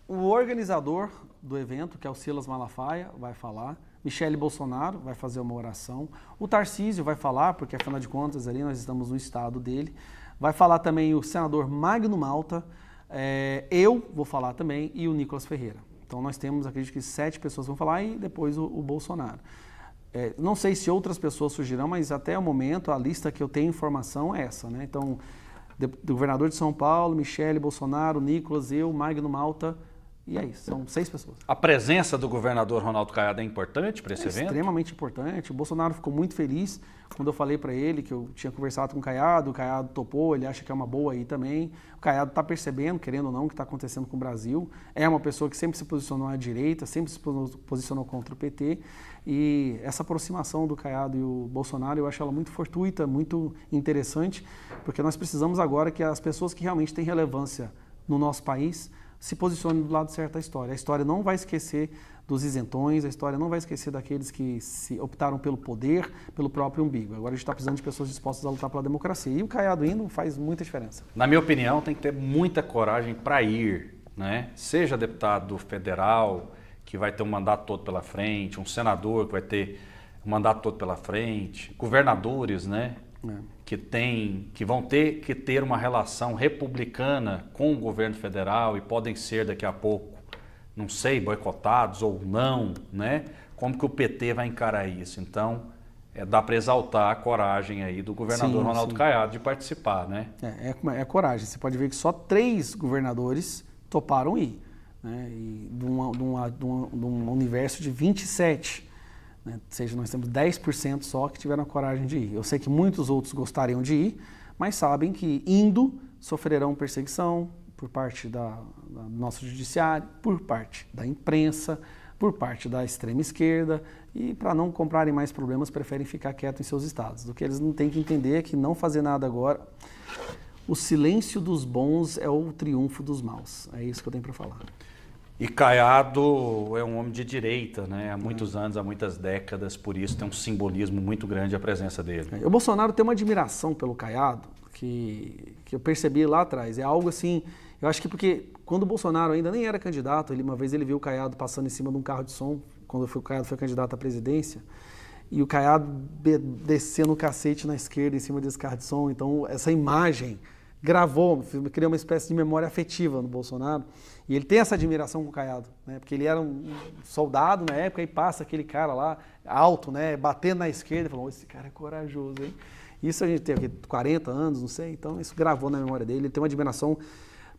O organizador do evento, que é o Silas Malafaia, vai falar. Michele Bolsonaro vai fazer uma oração. O Tarcísio vai falar, porque afinal de contas ali nós estamos no estado dele. Vai falar também o senador Magno Malta. Eu vou falar também e o Nicolas Ferreira. Então nós temos, acredito que 7 pessoas vão falar e depois o Bolsonaro. Não sei se outras pessoas surgirão, mas até o momento a lista que eu tenho informação é essa, né? Então, do governador de São Paulo, Michele Bolsonaro, Nicolas, eu, Magno Malta, e é isso, são 6 pessoas. A presença do governador Ronaldo Caiado é importante para esse evento? Extremamente importante. O Bolsonaro ficou muito feliz quando eu falei para ele que eu tinha conversado com o Caiado topou, ele acha que é uma boa aí também. O Caiado está percebendo, querendo ou não, o que está acontecendo com o Brasil. É uma pessoa que sempre se posicionou à direita, sempre se posicionou contra o PT. E essa aproximação do Caiado e o Bolsonaro, eu acho ela muito fortuita, muito interessante, porque nós precisamos agora que as pessoas que realmente têm relevância no nosso país se posicionem do lado certo da história. A história não vai esquecer dos isentões, a história não vai esquecer daqueles que se optaram pelo poder, pelo próprio umbigo. Agora a gente está precisando de pessoas dispostas a lutar pela democracia. E o Caiado indo faz muita diferença. Na minha opinião, tem que ter muita coragem para ir, né? Seja deputado federal, que vai ter um mandato todo pela frente, um senador que vai ter um mandato todo pela frente, governadores, né? Que vão ter que ter uma relação republicana com o governo federal e podem ser daqui a pouco, não sei, boicotados ou não, né? Como que o PT vai encarar isso? Então, dá para exaltar a coragem aí do governador Ronaldo Caiado de participar, né? É coragem. Você pode ver que só 3 governadores toparam ir, né? E de um universo de 27. Ou seja, nós temos 10% só que tiveram a coragem de ir. Eu sei que muitos outros gostariam de ir, mas sabem que indo sofrerão perseguição por parte do nosso judiciário, por parte da imprensa, por parte da extrema esquerda e para não comprarem mais problemas preferem ficar quietos em seus estados. O que eles não têm que entender é que não fazer nada agora, o silêncio dos bons é o triunfo dos maus. É isso que eu tenho para falar. E Caiado é um homem de direita, né? Há muitos anos, há muitas décadas, por isso tem um simbolismo muito grande a presença dele. O Bolsonaro tem uma admiração pelo Caiado que eu percebi lá atrás. É algo assim, eu acho que porque quando o Bolsonaro ainda nem era candidato, uma vez ele viu o Caiado passando em cima de um carro de som, quando o Caiado foi candidato à presidência, e o Caiado descendo o cacete na esquerda em cima desse carro de som. Então essa imagem criou uma espécie de memória afetiva no Bolsonaro. E ele tem essa admiração com o Caiado, né? Porque ele era um soldado na época e passa aquele cara lá, alto, né? Batendo na esquerda e falou, esse cara é corajoso, hein? Isso a gente tem aqui 40 anos, não sei, então isso gravou na memória dele. Ele tem uma admiração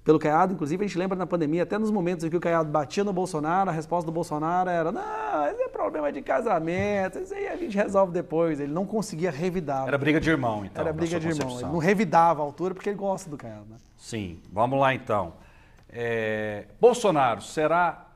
pelo Caiado, inclusive a gente lembra na pandemia, até nos momentos em que o Caiado batia no Bolsonaro, a resposta do Bolsonaro era, não, esse é problema de casamento, isso aí a gente resolve depois. Ele não conseguia revidar. Era briga de irmão, então. Era briga de irmão, ele não revidava a altura porque ele gosta do Caiado, né? Sim, vamos lá então. Bolsonaro será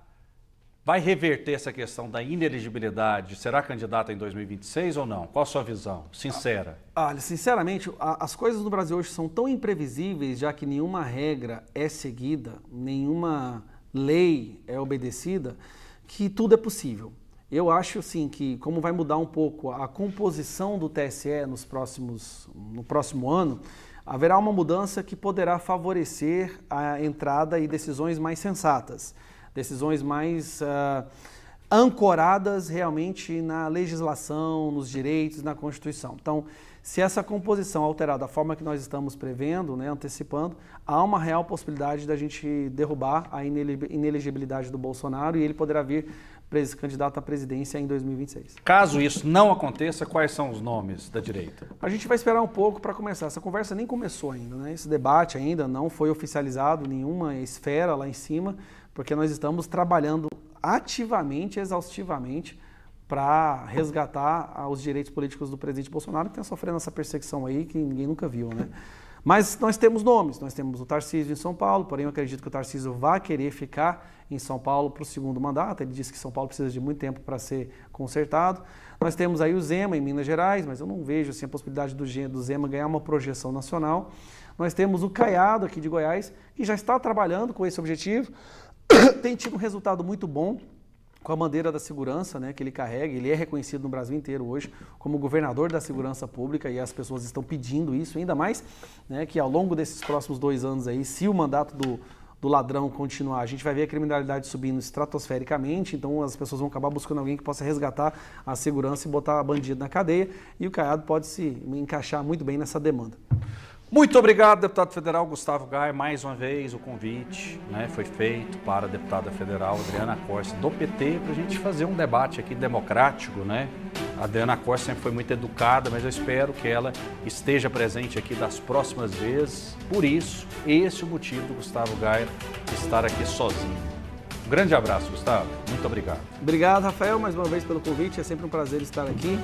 vai reverter essa questão da inelegibilidade? Será candidata em 2026 ou não? Qual a sua visão, sincera? Olha, sinceramente, as coisas no Brasil hoje são tão imprevisíveis, já que nenhuma regra é seguida, nenhuma lei é obedecida, que tudo é possível. Eu acho, sim, que como vai mudar um pouco a composição do TSE no próximo ano, haverá uma mudança que poderá favorecer a entrada e decisões mais sensatas, decisões mais ancoradas realmente na legislação, nos direitos, na Constituição. Então, se essa composição alterar da forma que nós estamos prevendo, né, antecipando, há uma real possibilidade da gente derrubar a inelegibilidade do Bolsonaro e ele poderá vir candidato à presidência em 2026. Caso isso não aconteça, quais são os nomes da direita? A gente vai esperar um pouco para começar. Essa conversa nem começou ainda, né? Esse debate ainda não foi oficializado em nenhuma esfera lá em cima, porque nós estamos trabalhando ativamente, exaustivamente, para resgatar os direitos políticos do presidente Bolsonaro, que está sofrendo essa perseguição aí que ninguém nunca viu, né? Mas nós temos nomes, nós temos o Tarcísio em São Paulo, porém eu acredito que o Tarcísio vai querer ficar em São Paulo para o segundo mandato, ele disse que São Paulo precisa de muito tempo para ser consertado. Nós temos aí o Zema em Minas Gerais, mas eu não vejo assim, a possibilidade do Zema ganhar uma projeção nacional. Nós temos o Caiado aqui de Goiás, que já está trabalhando com esse objetivo, tem tido um resultado muito bom com a bandeira da segurança, né, que ele carrega. Ele é reconhecido no Brasil inteiro hoje como governador da segurança pública e as pessoas estão pedindo isso, ainda mais, né, que ao longo desses próximos 2 anos aí, se o mandato do ladrão continuar, a gente vai ver a criminalidade subindo estratosfericamente, então as pessoas vão acabar buscando alguém que possa resgatar a segurança e botar a bandido na cadeia, e o Caiado pode se encaixar muito bem nessa demanda. Muito obrigado, deputado federal Gustavo Gaia. Mais uma vez o convite, né, foi feito para a deputada federal Adriana Corsi, do PT, para a gente fazer um debate aqui democrático, né? A Adriana Corsi sempre foi muito educada, mas eu espero que ela esteja presente aqui das próximas vezes. Por isso, esse é o motivo do Gustavo Gaia estar aqui sozinho. Um grande abraço, Gustavo. Muito obrigado. Obrigado, Rafael, mais uma vez pelo convite. É sempre um prazer estar aqui.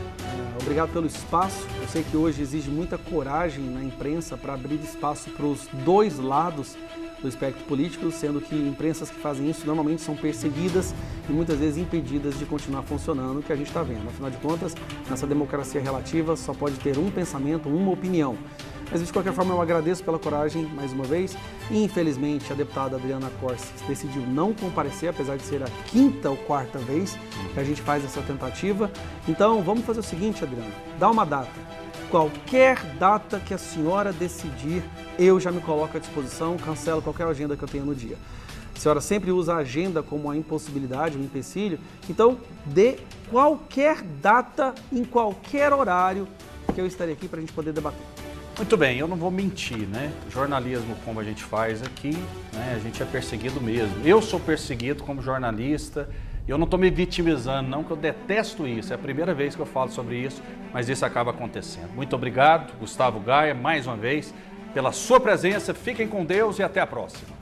Obrigado pelo espaço. Eu sei que hoje exige muita coragem na imprensa para abrir espaço para os dois lados do espectro político, sendo que imprensas que fazem isso normalmente são perseguidas e muitas vezes impedidas de continuar funcionando, o que a gente está vendo. Afinal de contas, nessa democracia relativa só pode ter um pensamento, uma opinião. Mas, de qualquer forma, eu agradeço pela coragem, mais uma vez. E, infelizmente, a deputada Adriana Corsi decidiu não comparecer, apesar de ser a 5ª ou 4ª vez que a gente faz essa tentativa. Então, vamos fazer o seguinte, Adriana, dá uma data. Qualquer data que a senhora decidir, eu já me coloco à disposição, cancelo qualquer agenda que eu tenha no dia. A senhora sempre usa a agenda como uma impossibilidade, um empecilho. Então, dê qualquer data, em qualquer horário, que eu estarei aqui para a gente poder debater. Muito bem, eu não vou mentir, né? Jornalismo, como a gente faz aqui, né? A gente é perseguido mesmo. Eu sou perseguido como jornalista. Eu não estou me vitimizando, não, que eu detesto isso. É a primeira vez que eu falo sobre isso, mas isso acaba acontecendo. Muito obrigado, Gustavo Gaia, mais uma vez, pela sua presença. Fiquem com Deus e até a próxima.